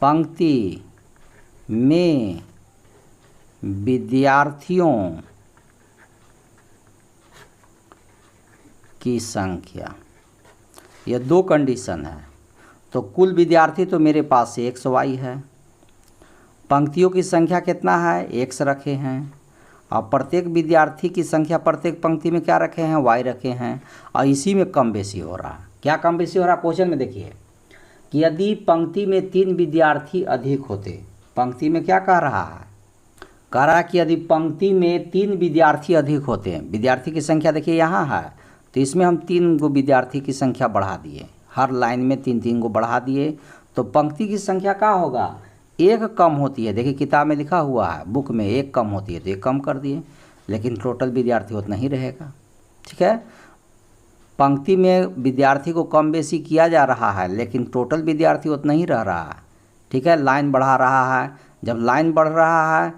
पंक्ति में विद्यार्थियों की संख्या, यह दो कंडीशन है। तो कुल विद्यार्थी तो मेरे पास से XY है, पंक्तियों की संख्या कितना है, X रखे हैं, और प्रत्येक विद्यार्थी की संख्या प्रत्येक पंक्ति में क्या रखे हैं, Y रखे हैं, और इसी में कम बेसी हो रहा है। क्या कम बेसी हो रहा है, क्वेश्चन में देखिए कि यदि पंक्ति में 3 विद्यार्थी अधिक होते, पंक्ति में क्या कह रहा है, कह रहा है कि यदि पंक्ति में 3 विद्यार्थी अधिक होते हैं, विद्यार्थी की संख्या देखिए यहाँ है, तो इसमें हम 3 गो विद्यार्थी की संख्या बढ़ा दिए, हर लाइन में 3-3 को बढ़ा दिए, तो पंक्ति की संख्या क्या होगा, एक कम होती है। देखिए किताब में लिखा हुआ है, बुक में एक कम होती है, तो एक कम कर दिए, लेकिन टोटल विद्यार्थी उतना ही रहेगा। ठीक है, पंक्ति में विद्यार्थी को कम बेसी किया जा रहा है, लेकिन टोटल विद्यार्थी उतना ही रह रहा है। ठीक है, लाइन बढ़ा रहा है, जब लाइन बढ़ रहा है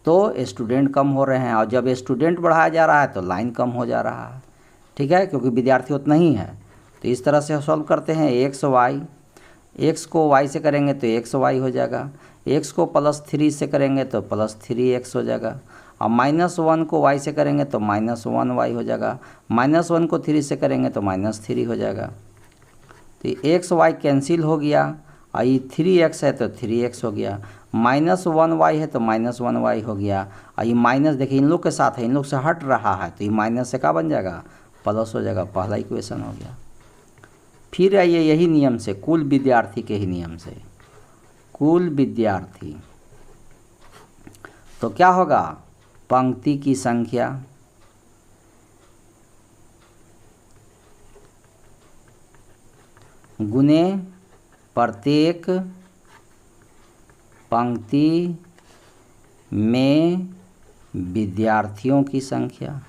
तो स्टूडेंट कम हो रहे हैं, और जब स्टूडेंट बढ़ाया जा रहा है तो लाइन कम हो जा रहा है। ठीक है, क्योंकि विद्यार्थी उतना ही है। तो इस तरह से सॉल्व करते हैं, XY, X को Y से करेंगे तो XY हो जाएगा, X को +3 से करेंगे तो +3X हो जाएगा, और -1 को Y से करेंगे तो -1Y हो जाएगा, -1 को 3 से करेंगे तो -3 हो जाएगा। तो XY कैंसिल हो गया, और ये 3X है तो 3X हो गया, -1Y है तो -1Y हो गया, और ये माइनस देखिए इन लोग के साथ है, इन लोग से हट रहा है, तो ये माइनस से क्या बन जाएगा, प्लस हो जाएगा। पहला इक्वेशन हो गया। फिर आइए यही नियम से, कुल विद्यार्थी के ही नियम से, कुल विद्यार्थी तो क्या होगा, पंक्ति की संख्या गुने प्रत्येक पंक्ति में विद्यार्थियों की संख्या,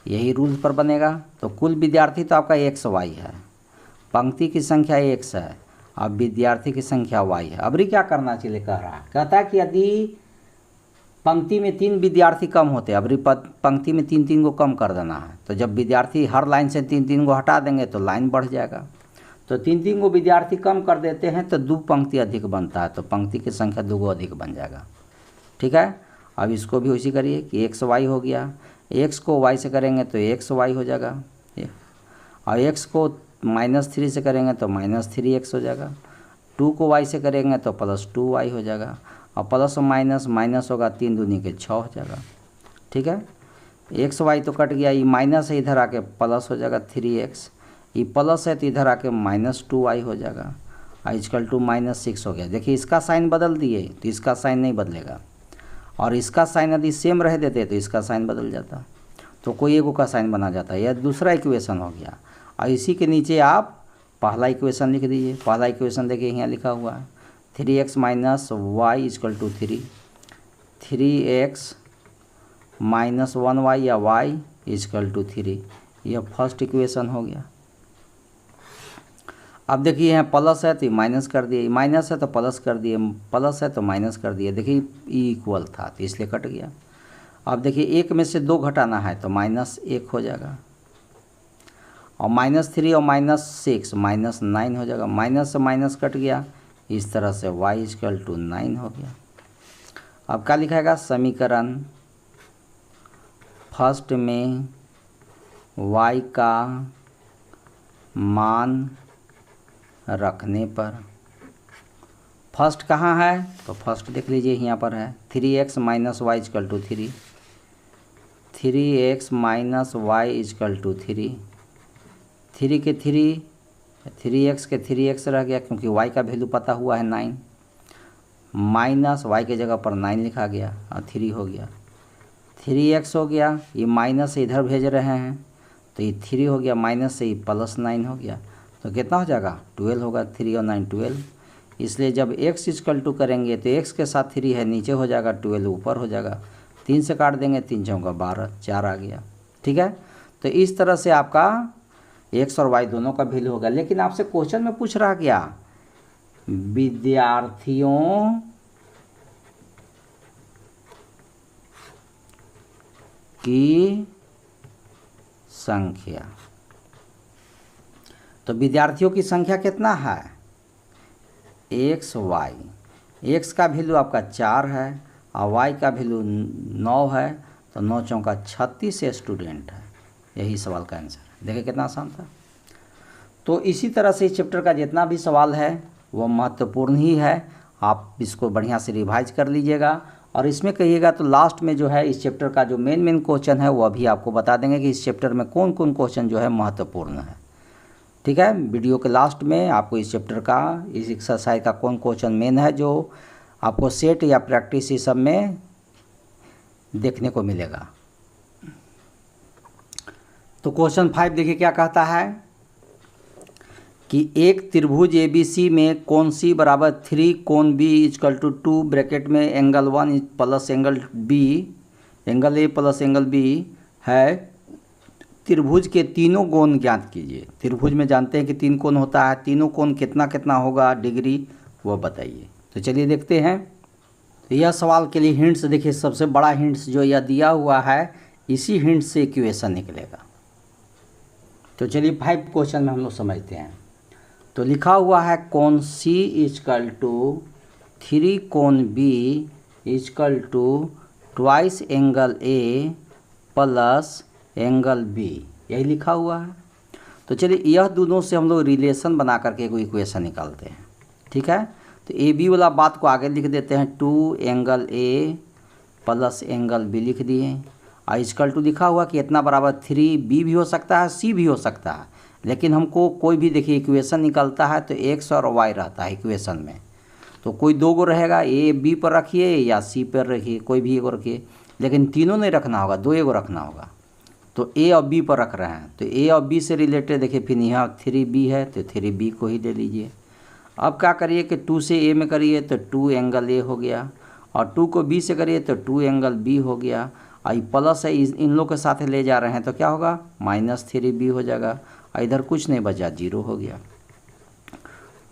यही रूल पर बनेगा। तो कुल विद्यार्थी तो आपका XY है, पंक्ति की संख्या X है, अब विद्यार्थी की संख्या Y है। अभी क्या करना चाहिए कह रहा है, कहता है कि यदि पंक्ति में 3 विद्यार्थी कम होते, अभी पंक्ति में 3-3 को कम कर देना है, तो जब विद्यार्थी हर लाइन से 3-3 को हटा देंगे तो लाइन बढ़ जाएगा। तो 3-3 को विद्यार्थी कम कर देते हैं तो 2 पंक्ति अधिक बनता है, तो पंक्ति की संख्या 2 को अधिक बन जाएगा। ठीक है, अब इसको भी उसी करिए कि XY हो गया, X को Y से करेंगे तो XY हो जाएगा, और X को -3 से करेंगे तो -3X हो जाएगा, 2 को Y से करेंगे तो +2Y हो जाएगा, और प्लस और माइनस माइनस होगा, 3 दूनी के 6 हो जाएगा। ठीक है, XY तो कट गया, ये माइनस है इधर आके प्लस हो जाएगा 3X, ये प्लस है तो इधर आके -2Y हो जाएगा, इक्वल टू -6 हो गया। देखिए इसका साइन बदल दिए तो इसका साइन नहीं बदलेगा, और इसका साइन यदि सेम रह देते तो इसका साइन बदल जाता, तो कोई एक का साइन बना जाता है। यह दूसरा इक्वेशन हो गया, और इसी के नीचे आप पहला इक्वेशन लिख दीजिए। पहला इक्वेशन देखिए यहाँ लिखा हुआ है 3x - y = 3, 3x - 1y या y = 3, यह फर्स्ट इक्वेशन हो गया। अब देखिए यहाँ प्लस है तो माइनस कर दिए, माइनस है तो प्लस कर दिए, प्लस है तो माइनस कर दिए। देखिए ई इक्वल था तो इसलिए कट गया। अब देखिए 1 में से 2 घटाना है तो -1 हो जाएगा, और -3 और -6 -9 हो जाएगा। माइनस से माइनस कट गया, इस तरह से y = 9 हो गया। अब क्या लिखाएगा, समीकरण फर्स्ट में y का मान रखने पर, फर्स्ट कहाँ है तो फर्स्ट देख लीजिए यहाँ पर है 3x - y = 3, 3x minus y equal to 3, 3 के 3, 3x के 3x रह गया क्योंकि y का वैल्यू पता हुआ है 9, माइनस y के जगह पर 9 लिखा गया और 3 हो गया, 3x हो गया, ये माइनस से इधर भेज रहे हैं तो ये 3 हो गया, माइनस से ये प्लस 9 हो गया, तो कितना हो जाएगा 12 होगा, 3 और 9 12। इसलिए जब x इजकल टू करेंगे तो x के साथ 3 है नीचे हो जाएगा, 12 ऊपर हो जाएगा, 3 से काट देंगे, 3 चौका 12, 4 आ गया। ठीक है, तो इस तरह से आपका x और y दोनों का वैल्यू होगा। लेकिन आपसे क्वेश्चन में पूछ रहा क्या, विद्यार्थियों की संख्या, तो विद्यार्थियों की संख्या कितना है x y, x का वैल्यू आपका 4 है और y का वैल्यू 9 है, तो 9 चौका 36 स्टूडेंट है। यही सवाल का आंसर है। देखिए कितना आसान था। तो इसी तरह से इस चैप्टर का जितना भी सवाल है वो महत्वपूर्ण ही है, आप इसको बढ़िया से रिवाइज कर लीजिएगा और इसमें कहिएगा तो लास्ट में जो है इस चैप्टर का जो मेन क्वेश्चन है वो अभी आपको बता देंगे कि इस चैप्टर में कौन कौन क्वेश्चन जो है महत्वपूर्ण है। ठीक है, वीडियो के लास्ट में आपको इस चैप्टर का, इस एक्सरसाइज का कौन क्वेश्चन मेन है जो आपको सेट या प्रैक्टिस इस सब में देखने को मिलेगा। तो क्वेश्चन 5 देखिए क्या कहता है कि एक त्रिभुज ABC में कोण C बराबर 3 कोण B इजकल टू 2 ब्रैकेट में angle 1 plus angle B, angle A plus angle B है। त्रिभुज के तीनों कोण ज्ञात कीजिए। त्रिभुज में जानते हैं कि 3 कोण होता है, तीनों कोण कितना कितना होगा डिग्री वो बताइए। तो चलिए देखते हैं। तो यह सवाल के लिए हिंट्स देखिए, सबसे बड़ा हिंट्स जो यह दिया हुआ है इसी हिंट से इक्वेशन निकलेगा। तो चलिए 5 क्वेश्चन में हम लोग समझते हैं। तो लिखा हुआ है कोण C इजकल टू 3 कोण B equal to twice angle A plus angle B, यही लिखा हुआ है। तो चलिए यह दोनों से हम लोग रिलेशन बना करके कोई इक्वेशन निकालते हैं। ठीक है, तो AB वाला बात को आगे लिख देते हैं, 2 angle A plus angle B लिख दिए और इजकल टू लिखा हुआ कि इतना बराबर 3B भी हो सकता है, C भी हो सकता है, लेकिन हमको कोई भी देखिए इक्वेशन निकलता है तो x और y रहता है इक्वेशन में। तो कोई 2 गो रहेगा, A B पर रखिए या C पर रखिए, कोई भी एगो रखिए, लेकिन तीनों नहीं रखना होगा, 2 एगो रखना होगा। तो A और B पर रख रहे हैं तो A और B से रिलेटेड देखिए, फिर यहाँ 3B है तो 3B को ही ले लीजिए। अब क्या करिए कि 2 से A में करिए तो 2 एंगल A हो गया और 2 को B से करिए तो 2 एंगल B हो गया और प्लस है इन लोग के साथ ले जा रहे हैं तो क्या होगा -3B हो जाएगा और इधर कुछ नहीं बचा, 0 हो गया।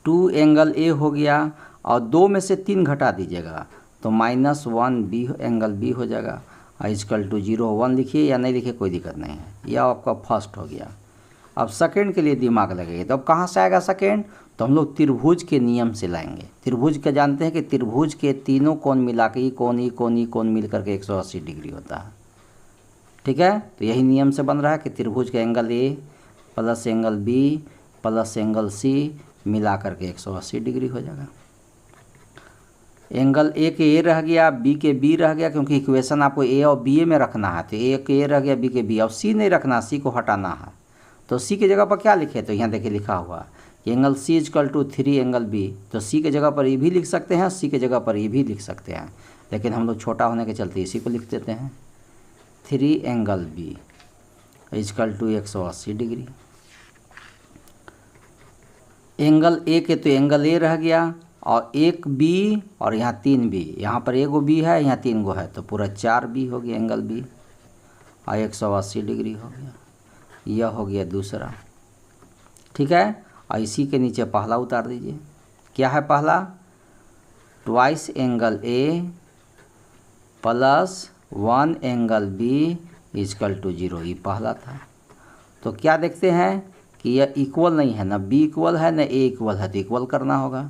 2 एंगल A हो गया और 2 में से 3 घटा दीजिएगा तो -1B एंगल B हो जाएगा और इजकल टू 0 1 लिखिए या नहीं लिखिए कोई दिक्कत नहीं है, यह आपका फर्स्ट हो गया। अब सेकंड के लिए दिमाग लगेगा, तो अब कहाँ से आएगा सेकंड, तो हम लोग त्रिभुज के नियम से लाएंगे। त्रिभुज के जानते हैं कि त्रिभुज के तीनों कोण मिला के कोण मिल करके 180 डिग्री होता है। ठीक है, तो यही नियम से बन रहा है कि त्रिभुज के angle A plus angle B plus angle C मिला करके 180 डिग्री हो जाएगा। एंगल A के A रह गया, B के B रह गया, क्योंकि इक्वेशन आपको A और B में रखना है तो A के A रह गया, B के B, और C नहीं रखना, C को हटाना है। तो C की जगह पर क्या लिखे, तो यहाँ देखिए लिखा हुआ angle C equal to 3 angle B, तो C के जगह पर ये भी लिख सकते हैं, C के जगह पर ये भी लिख सकते हैं, लेकिन हम लोग छोटा होने के चलते इसी को लिख देते हैं। 3 angle B equal to 180 degree. Angle A के तो एंगल A रह गया और 1 B और यहाँ 3 B, यहाँ पर 1 B है, यहाँ 3 गो है, तो पूरा 4 B हो गया एंगल B और 180 डिग्री हो गया। यह हो गया दूसरा। ठीक है, और इसी के नीचे पहला उतार दीजिए। क्या है पहला, twice angle A plus 1 angle B equal to 0, ये पहला था। तो क्या देखते हैं कि यह इक्वल नहीं है, ना B इक्वल है ना A इक्वल है, तो इक्वल करना होगा।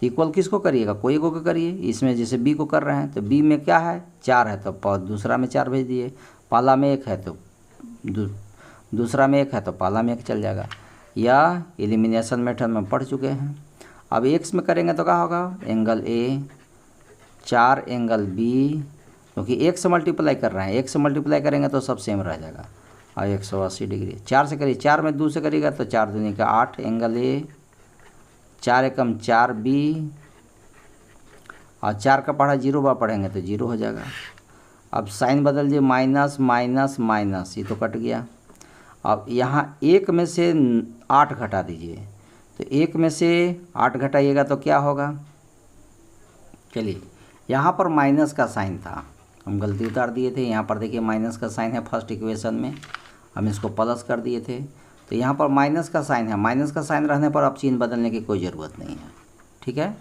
तो इक्वल किसको करिएगा, कोई को करिए। इसमें जैसे B को कर रहे हैं तो B में क्या है 4 है तो दूसरा में 4 भेज दिए, पहला में 1 है तो दूसरा में 1 है तो पहला में 1 चल जाएगा। या एलिमिनेशन मेथड में पढ़ चुके हैं। अब x में करेंगे तो क्या होगा, एंगल A 4 एंगल B क्योंकि 1 से मल्टीप्लाई कर रहे हैं, 1 से मल्टीप्लाई करेंगे तो सब सेम रह जाएगा। और 180 डिग्री 4 से करिए, 4 में 2 से करिएगा तो 4 दूनी का 8 एंगल ए, 4 एकम 4 बी, और 4 का पढ़ा 0 बार पढ़ेंगे तो 0 हो जाएगा। अब साइन बदल दीजिए, माइनस माइनस माइनस, ये तो कट गया। अब यहाँ 1 में से 8 घटा दीजिए, तो 1 में से 8 घटाइएगा तो क्या होगा। चलिए, यहाँ पर माइनस का साइन था, हम गलती उतार दिए थे। यहाँ पर देखिए माइनस का साइन है फर्स्ट इक्वेशन में, हम इसको प्लस कर दिए थे, तो यहाँ पर माइनस का साइन है। माइनस का साइन रहने पर अब चिन्ह बदलने की कोई ज़रूरत नहीं है, ठीक है,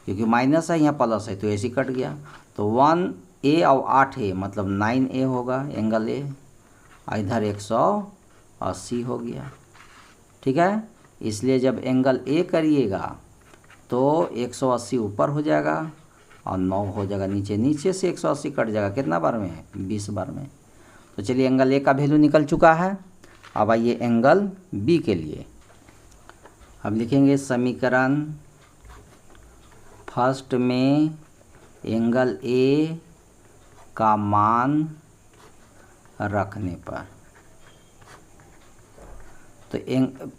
क्योंकि माइनस है यहाँ प्लस है, तो ऐसे ही कट गया। तो 1a और 8a मतलब 9a होगा एंगल ए, इधर 180 हो गया, ठीक है। इसलिए जब एंगल ए करिएगा तो 180 ऊपर हो जाएगा और 9 हो जाएगा नीचे, नीचे से 180 कट जाएगा, कितना बार में, 20 बार में। तो चलिए एंगल ए का वैल्यू निकल चुका है। अब आइए एंगल बी के लिए, अब लिखेंगे समीकरण फर्स्ट में एंगल ए का मान रखने पर, तो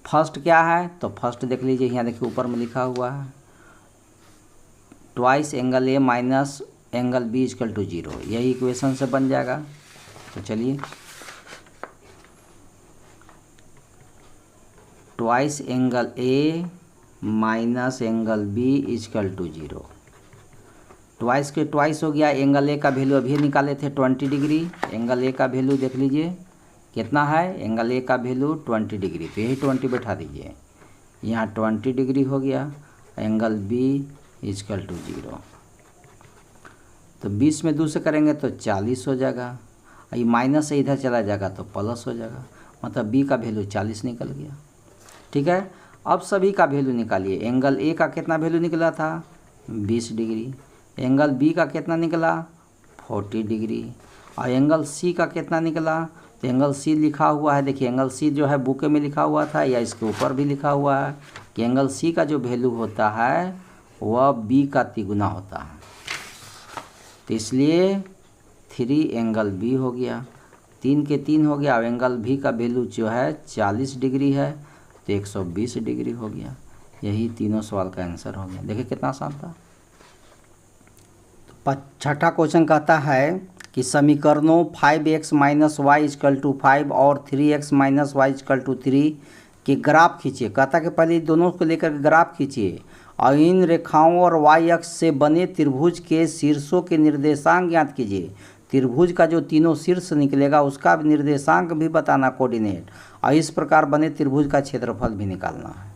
फर्स्ट क्या है, तो फर्स्ट देख लीजिए, यहाँ देखिए ऊपर में लिखा हुआ है twice angle A minus angle B equal to 0, यही इक्वेशन से बन जाएगा। तो चलिए, twice angle A minus angle B equal to 0, twice के ट्वाइस हो गया। एंगल ए का वैल्यू अभी निकाले थे 20 डिग्री, एंगल ए का वैल्यू देख लीजिए कितना है, एंगल ए का वैल्यू 20 डिग्री, तो यही 20 बैठा दीजिए, यहाँ 20 डिग्री हो गया। एंगल बी इक्वल टू 0, तो 20 में 2 से करेंगे तो 40 हो जाएगा, ये माइनस से इधर चला जाएगा तो प्लस हो जाएगा, मतलब बी का वैल्यू 40 निकल गया, ठीक है। अब सभी का वैल्यू निकालिए। एंगल ए का कितना वैल्यू निकला था, 20 डिग्री, एंगल बी का कितना निकला, 40 डिग्री, और एंगल सी का कितना निकला, तो एंगल सी लिखा हुआ है, देखिए एंगल सी जो है बुक में लिखा हुआ था या इसके ऊपर भी लिखा हुआ है कि एंगल सी का जो वैल्यू होता है वह बी का तिगुना होता है, तो इसलिए 3 एंगल बी हो गया, 3 के 3 हो गया। और एंगल बी का वैल्यू जो है 40 डिग्री है, तो 120 डिग्री हो गया। यही तीनों सवाल का आंसर हो गया। देखिए कितना आसान था। छठा क्वेश्चन कहता है कि समीकरणों 5x minus Y equal to 5 और 3x minus Y equal to 3 के ग्राफ खींचिए। कहता कि पहले दोनों को लेकर के ग्राफ खींचिए और इन रेखाओं और वाई अक्ष से बने त्रिभुज के शीर्षों के निर्देशांक ज्ञात कीजिए। त्रिभुज का जो तीनों शीर्ष निकलेगा उसका निर्देशांक भी बताना, कोऑर्डिनेट, और इस प्रकार बने त्रिभुज का क्षेत्रफल भी निकालना है।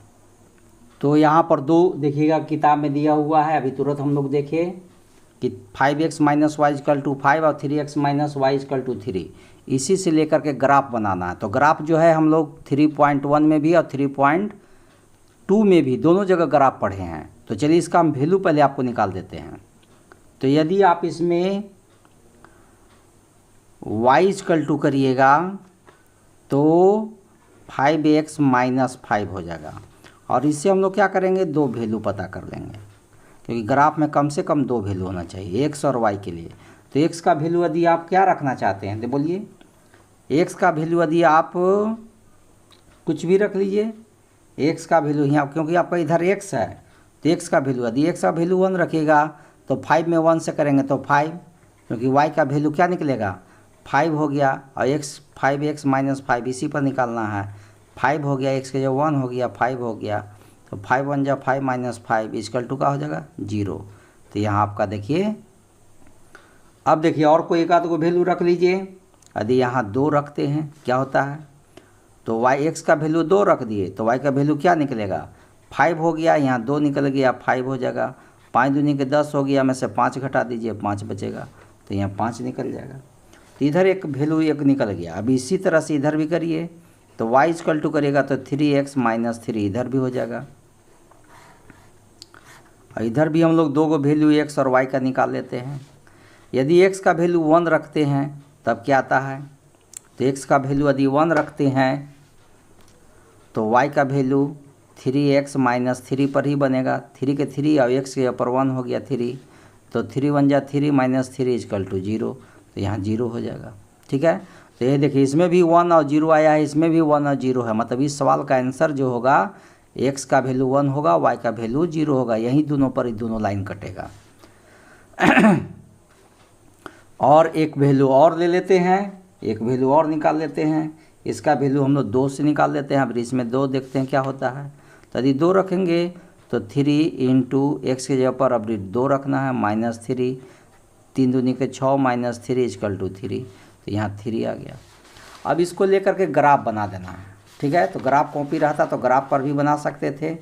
तो यहाँ पर दो देखिएगा किताब में दिया हुआ है, अभी तुरंत हम लोग देखें कि 5x minus Y equal to 5 और 3x minus Y equal to 3, इसी से लेकर के ग्राफ बनाना है। तो ग्राफ जो है हम लोग 3.1 में भी और 3.2 में भी दोनों जगह ग्राफ पढ़े हैं। तो चलिए इसका हम वैल्यू पहले आपको निकाल देते हैं। तो यदि आप इसमें y इक्वल टू करिएगा तो 5x माइनस 5 हो जाएगा, और इससे हम लोग क्या करेंगे, दो वैल्यू पता कर लेंगे, क्योंकि ग्राफ में कम से कम दो वैल्यू होना चाहिए x और y के लिए। तो x का वैल्यू यदि आप क्या रखना चाहते हैं तो बोलिए, x का वैल्यू यदि आप कुछ भी रख लीजिए, x का वैल्यू यहाँ, क्योंकि आपका इधर x है तो x का वैल्यू यदि x का वैल्यू 1 रखिएगा तो 5 में 1 से करेंगे तो 5, क्योंकि y का वैल्यू क्या निकलेगा, 5 हो गया, और x 5x माइनस 5 इसी पर निकालना है। 5 हो गया, x के जो 1 हो गया 5 हो गया, तो 5 1 जा 5 माइनस 5 इक्वल टू का हो जाएगा 0। तो यहाँ आपका देखिए, अब देखिए और कोई एक आध को वैल्यू रख लीजिए। यदि यहाँ 2 रखते हैं क्या होता है, तो x का वैल्यू 2 रख दिए तो y का वैल्यू क्या निकलेगा, 5 हो गया, यहाँ 2 निकल गया 5 हो जाएगा, 5 दूनी के 10 हो गया, में से 5 घटा दीजिए 5 बचेगा, तो यहाँ 5 निकल जाएगा। तो इधर एक वैल्यू एक निकल गया। अब इसी तरह से इधर भी करिए, तो y इक्वल टू करेगा तो 3x माइनस 3 इधर भी हो जाएगा, और इधर भी हम लोग दो गो वैल्यू x और y का निकाल लेते हैं। यदि x का वैल्यू 1 रखते हैं तब क्या आता है, तो x का वैल्यू यदि 1 रखते हैं तो y का वैल्यू 3x माइनस 3 पर ही बनेगा, 3 के 3 और x के ऊपर 1 हो गया 3, तो 3 1 जा 3 -3 इक्वल टू 0, तो यहाँ 0 हो जाएगा। ठीक है, तो ये देखिए इसमें भी 1 और 0 आया है, इसमें भी 1 और 0 है, मतलब इस सवाल का आंसर जो होगा x का वैल्यू 1 होगा, y का वैल्यू 0 होगा। यही दोनों पर दोनों लाइन कटेगा। और एक वैल्यू और ले लेते हैं, एक वैल्यू और निकाल लेते हैं। इसका वैल्यू हम लोग 2 से निकाल लेते हैं। अब इसमें 2 देखते हैं क्या होता है। तो यदि 2 रखेंगे तो 3 इंटू एक्स के जगह पर अब 2 रखना है, -3, 3 दूनी के 6 -3 इक्वल टू 3, तो यहाँ 3 आ गया। अब इसको लेकर के ग्राफ बना देना है। ठीक है, तो ग्राफ कॉपी रहता तो ग्राफ पर भी बना सकते थे।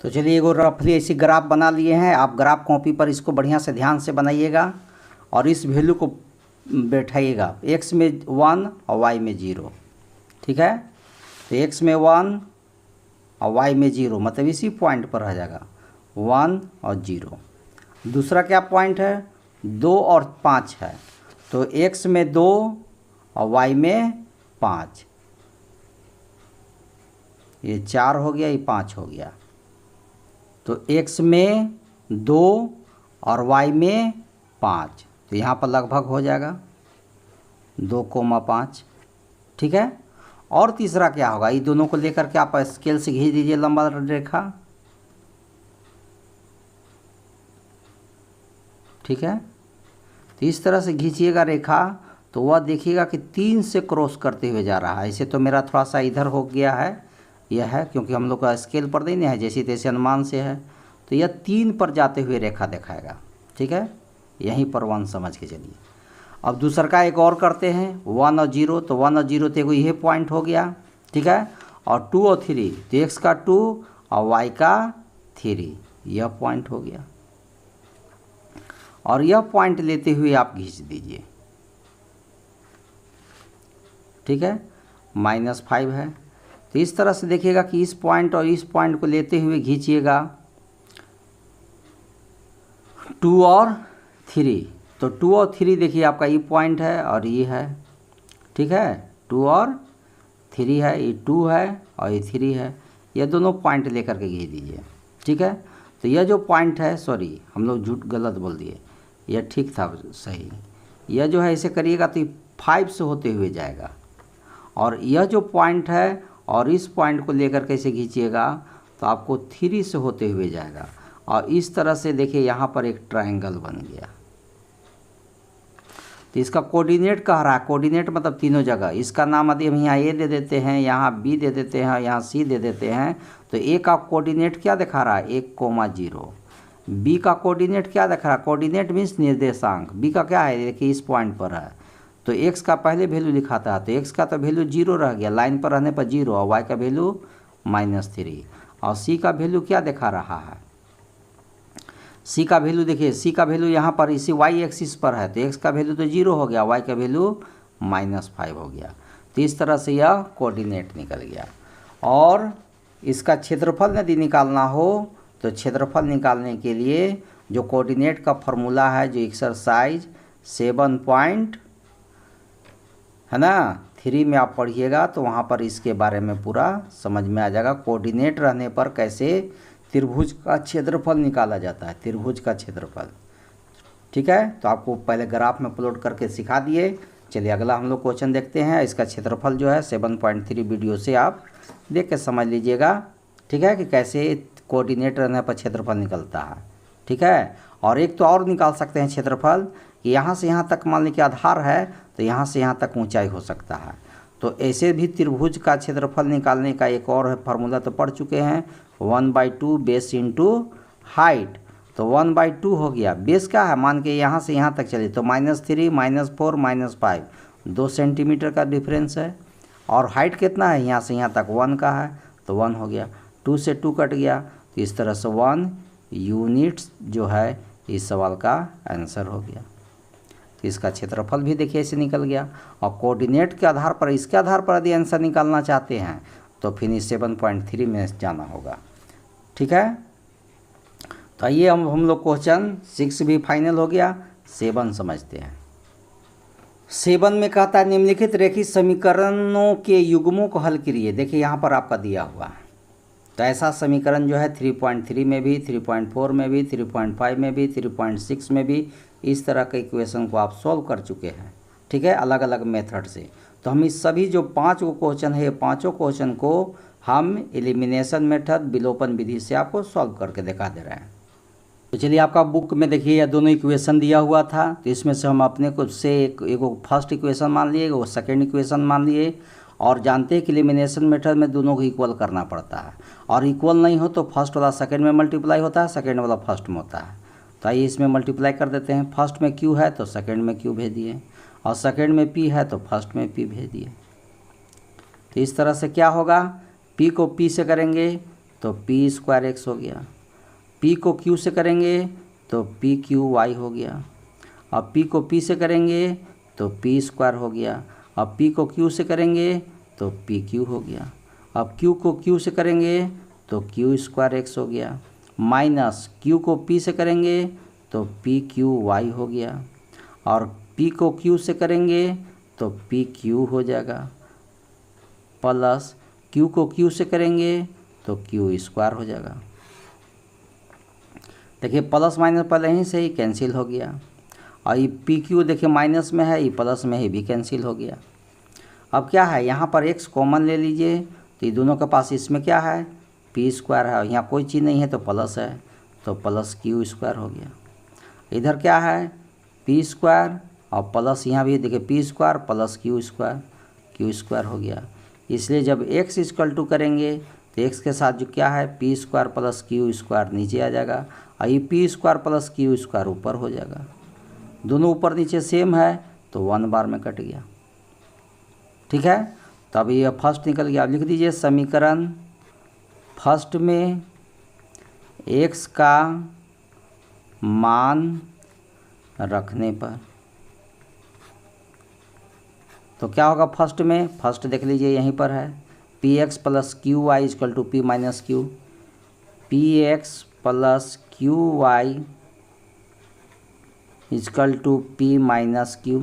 तो चलिए एगो रफली ऐसी ग्राफ बना लिए हैं। आप ग्राफ कॉपी पर इसको बढ़िया से ध्यान से बनाइएगा और इस वैल्यू को बैठाइएगा, x में 1 और y में 0। ठीक है, तो x में 1 और y में 0, मतलब इसी पॉइंट पर रह जाएगा 1 और 0। दूसरा क्या पॉइंट है, 2 और 5 है, तो x में 2 और y में 5, ये 4 हो गया, ये 5 हो गया। तो x में 2 और y में 5, तो यहाँ पर लगभग हो जाएगा 2,5। ठीक है, और तीसरा क्या होगा, ये दोनों को लेकर के आप स्केल से खींच दीजिए लंबा रेखा। ठीक है, तो इस तरह से खींचिएगा रेखा, तो वह देखिएगा कि 3 से क्रॉस करते हुए जा रहा है। इसे तो मेरा थोड़ा सा इधर हो गया है, यह है क्योंकि हम लोग का स्केल पर नहीं है, जैसे तैसे अनुमान से है, तो यह 3 पर जाते हुए रेखा दिखाएगा। ठीक है, यहीं पर 1 समझ के चलिए। अब दूसरा का एक और करते हैं, 1 और 0, तो 1 और 0 तो यह पॉइंट हो गया। ठीक है, और 2 और 3, तो x का 2 और y का 3, यह पॉइंट हो गया। और यह पॉइंट लेते हुए आप खींच दीजिए। ठीक है, -5 है, तो इस तरह से देखिएगा कि इस पॉइंट और इस पॉइंट को लेते हुए खींचिएगा 2 और 3, तो 2 और 3 देखिए आपका ये पॉइंट है और ये है। ठीक है, 2 और 3 है, ये 2 है और ये 3 है, ये दोनों पॉइंट लेकर के खींच दीजिए। ठीक है, तो यह जो पॉइंट है, सॉरी हम लोग झूठ गलत बोल दिए, यह ठीक था सही। यह जो है इसे करिएगा तो 5 से होते हुए जाएगा, और यह जो पॉइंट है और इस पॉइंट को लेकर के इसे खींचिएगा तो आपको 3 से होते हुए जाएगा। और इस तरह से देखिए यहाँ पर एक ट्रायंगल बन गया। तो इसका कोऑर्डिनेट कह रहा है, कोऑर्डिनेट मतलब तीनों जगह। इसका नाम यदि हम यहाँ ए दे देते हैं, यहाँ बी दे देते हैं, यहाँ सी दे देते हैं, तो ए का कोऑर्डिनेट क्या दिखा रहा है, 1,0। बी का कोऑर्डिनेट क्या दिखा रहा है, कोऑर्डिनेट मीन्स निर्देशांक। बी का क्या है, देखिए इस पॉइंट पर है, तो x का पहले वैल्यू लिखाता है, तो x का तो वैल्यू 0 रह गया, लाइन पर रहने पर 0, और y का वैल्यू -3। और c का वैल्यू क्या दिखा रहा है, c का वैल्यू देखिए, c का वैल्यू यहाँ पर इसी y एक्सिस पर है, तो x का वैल्यू तो 0 हो गया, y का वैल्यू -5 हो गया। तो इस तरह से यह कोऑर्डिनेट निकल गया। और इसका क्षेत्रफल यदि निकालना हो तो क्षेत्रफल निकालने के लिए जो कोऑर्डिनेट का फॉर्मूला है, जो एक्सरसाइज 7 है ना 3 में आप पढ़िएगा तो वहाँ पर इसके बारे में पूरा समझ में आ जाएगा। कोऑर्डिनेट रहने पर कैसे त्रिभुज का क्षेत्रफल निकाला जाता है, त्रिभुज का क्षेत्रफल। ठीक है, तो आपको पहले ग्राफ में प्लॉट करके सिखा दिए। चलिए अगला हम लोग क्वेश्चन देखते हैं। इसका क्षेत्रफल जो है 7.3 वीडियो से आप देख के समझ लीजिएगा। ठीक है, कि कैसे कोऑर्डिनेट रहने पर क्षेत्रफल निकलता है। ठीक है, और एक तो और निकाल सकते हैं क्षेत्रफल कि यहाँ से यहाँ तक मान लीजिए आधार है, तो यहाँ से यहाँ तक ऊंचाई हो सकता है। तो ऐसे भी त्रिभुज का क्षेत्रफल निकालने का एक और फार्मूला तो पढ़ चुके हैं, 1/2 बेस इंटू हाइट। तो 1/2 हो गया, बेस क्या है, मान के यहाँ से यहाँ तक चलिए तो -3 -4 -5 2 सेंटीमीटर का डिफरेंस है। और हाइट कितना है, यहाँ से यहाँ तक 1 का है, तो 1 हो गया, 2 से 2 कट गया, तो इस तरह से 1 यूनिट्स जो है इस सवाल का आंसर हो गया। तो इसका क्षेत्रफल भी देखिए ऐसे निकल गया। और कोऑर्डिनेट के आधार पर, इसके आधार पर यदि आंसर निकालना चाहते हैं तो फिर 7.3 में जाना होगा। ठीक है, तो आइए हम लोग क्वेश्चन 6 भी फाइनल हो गया, 7 समझते हैं। 7 में कहता है निम्नलिखित रेखीय समीकरणों के युग्मों को हल करिए। देखिए यहाँ पर आपका दिया हुआ है, तो ऐसा समीकरण जो है 3.3 में भी, 3.4 में भी, 3.5 में भी, 3.6 में भी इस तरह के इक्वेशन को आप सॉल्व कर चुके हैं, ठीक है, अलग अलग मेथड से। तो हम इस सभी जो 5 क्वेश्चन है, 5 क्वेश्चन को हम एलिमिनेशन मेथड, विलोपन विधि से आपको सॉल्व करके दिखा दे रहे हैं। तो चलिए, आपका बुक में देखिए यह दोनों इक्वेशन दिया हुआ था, तो इसमें से हम अपने को से एक फर्स्ट इक्वेशन मान लिए, वो सेकेंड इक्वेशन मान लिए, और जानते हैं कि एलिमिनेशन मेथड में दोनों को इक्वल करना पड़ता है, और इक्वल नहीं हो तो फर्स्ट वाला सेकेंड में मल्टीप्लाई होता है, सेकेंड वाला फर्स्ट में होता है। तो आइए इसमें मल्टीप्लाई कर देते हैं। फर्स्ट में क्यू है तो सेकेंड में क्यू भेज दिए, और सेकेंड में पी है तो फर्स्ट में पी भेज दिए। तो इस तरह से क्या होगा, पी को पी से करेंगे तो पी स्क्वायर एक्स हो गया, पी को क्यू से करेंगे तो पी क्यू वाई हो गया, अब पी को पी से करेंगे तो पी स्क्वायर हो गया, अब पी को क्यू से करेंगे तो पी क्यू हो गया, अब क्यू को क्यू से करेंगे तो क्यू स्क्वायर एक्स हो गया, माइनस क्यू को पी से करेंगे तो पी क्यू वाई हो गया, और पी को क्यू से करेंगे तो पी क्यू हो जाएगा, प्लस क्यू को क्यू से करेंगे तो क्यू स्क्वायर हो जाएगा। देखिए प्लस माइनस पहले ही से ही कैंसिल हो गया, और ये पी क्यू देखिए माइनस में है, ये प्लस में है, भी कैंसिल हो गया। अब क्या है, यहाँ पर एक्स कॉमन ले लीजिए, तो ये दोनों के पास इसमें क्या है, पी स्क्वायर है, यहाँ कोई चीज़ नहीं है तो प्लस है, तो प्लस क्यू स्क्वायर हो गया। इधर क्या है, पी स्क्वायर, और प्लस यहाँ भी देखिए P square plus Q square हो गया। इसलिए जब एक्स इक्वल टू करेंगे तो एक्स के साथ जो क्या है, P square plus Q square नीचे आ जाएगा, और ये P square plus Q square ऊपर हो जाएगा। दोनों ऊपर नीचे सेम है तो 1 बार में कट गया, ठीक है। तो अब ये फर्स्ट निकल गया। अब लिख दीजिए समीकरण फर्स्ट में एक्स का मान रखने पर, तो क्या होगा फर्स्ट में, फर्स्ट देख लीजिए यहीं पर है, P X plus Q Y equal to P minus Q, P X plus Q Y equal to P minus Q.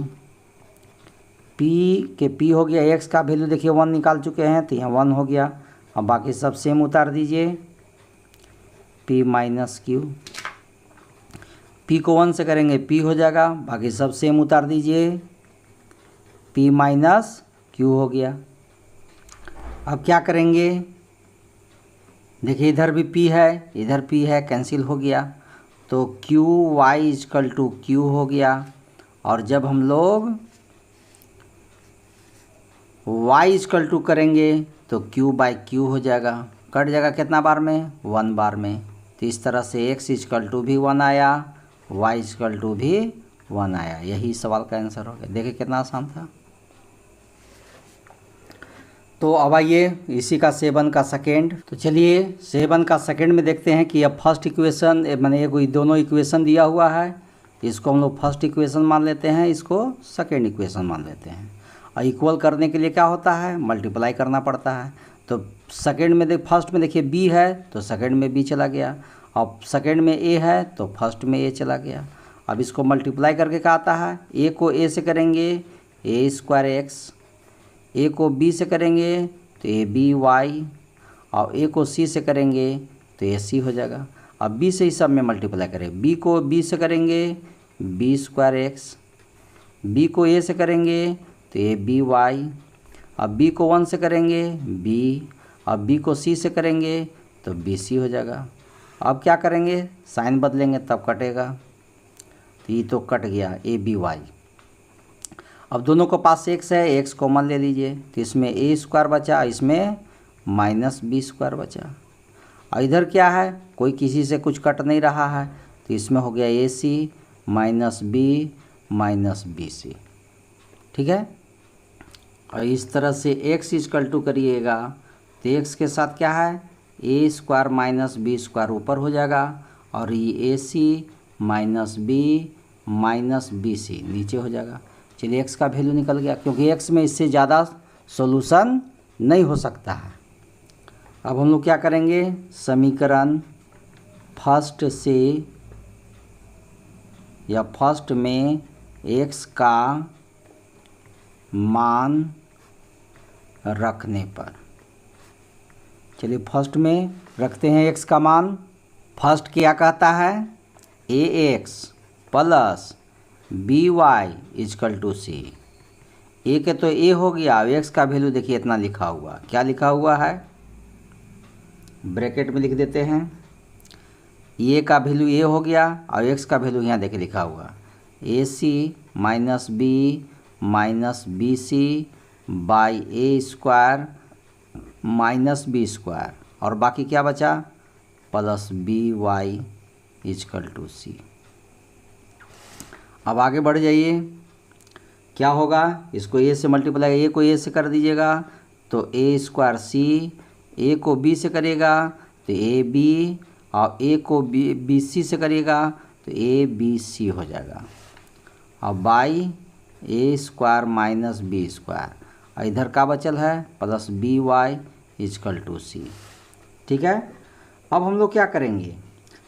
P के पी हो गया, एक्स का वैल्यू देखिए 1 निकाल चुके हैं तो यहाँ 1 हो गया, अब बाकी सब सेम उतार दीजिए, पी माइनस क्यू, पी को 1 से करेंगे पी हो जाएगा, बाकी सब सेम उतार दीजिए, पी माइनस क्यू हो गया। अब क्या करेंगे, देखिए इधर भी पी है, इधर पी है, कैंसिल हो गया, तो Q Y equal to Q हो गया, और जब हम लोग y इक्वल टू करेंगे तो q बाई क्यू हो जाएगा, कट जाएगा कितना बार में, 1 बार में। तो इस तरह से x इक्वल टू भी 1 आया, y इक्वल टू भी 1 आया। यही सवाल का आंसर हो गया। देखिए कितना आसान था। तो अब आइए इसी का 7 का सेकेंड। तो चलिए 7 का सेकेंड में देखते हैं कि अब फर्स्ट इक्वेशन मैंने एक दोनों इक्वेशन दिया हुआ है, इसको हम लोग फर्स्ट इक्वेशन मान लेते हैं, इसको सेकेंड इक्वेशन मान लेते हैं। और इक्वल करने के लिए क्या होता है, मल्टीप्लाई करना पड़ता है। तो सेकेंड में फर्स्ट में देखिए b है तो सेकेंड में b चला गया, अब सेकेंड में a है तो फर्स्ट में a चला गया। अब इसको मल्टीप्लाई करके क्या आता है, a को a से करेंगे a स्क्वायर एक्स, a को b से करेंगे तो a b वाई, और a को c से करेंगे तो a c हो जाएगा। अब b से ही सब में मल्टीप्लाई करें, b को b से करेंगे b स्क्वायर एक्स, b को a से करेंगे तो a b वाई, अब b को 1 से करेंगे b, अब b को c से करेंगे तो b c हो जाएगा। अब क्या करेंगे, साइन बदलेंगे तब कटेगा, तो ये तो कट गया a b वाई। अब दोनों के पास x है, x कॉमन ले लीजिए, तो इसमें a स्क्वायर बचा, इसमें माइनस b स्क्वायर बचा। और इधर क्या है, कोई किसी से कुछ कट नहीं रहा है, तो इसमें हो गया a c minus B C, ठीक है। और इस तरह से x इक्वल टू करिएगा तो x के साथ क्या है, a square minus B square ऊपर हो जाएगा, और ये a c minus B C नीचे हो जाएगा। चलिए x का वैल्यू निकल गया, क्योंकि x में इससे ज़्यादा सॉल्यूशन नहीं हो सकता है। अब हम लोग क्या करेंगे, समीकरण फर्स्ट से या फर्स्ट में x का मान रखने पर, चलिए फर्स्ट में रखते हैं x का मान। फर्स्ट क्या कहता है, ax plus by equal to c। A के तो ए हो गया, x का वैल्यू देखिए इतना लिखा हुआ, क्या लिखा हुआ है, ब्रैकेट में लिख देते हैं। ए का वैल्यू ए हो गया और x का वैल्यू यहाँ देखिए लिखा हुआ ac minus B C by A square minus B square, और बाकी क्या बचा, plus B Y equal to C. अब आगे बढ़ जाइए, क्या होगा, इसको ए से मल्टीप्लाई, ए को ए से कर दीजिएगा तो ए स्क्वायर सी, ए को बी से करेगा तो ए बी, और ए को बी सी से करेगा तो ए बी सी हो जाएगा, और by A square minus B square, और इधर का बचल है plus B Y equal to C. ठीक है, अब हम लोग क्या करेंगे,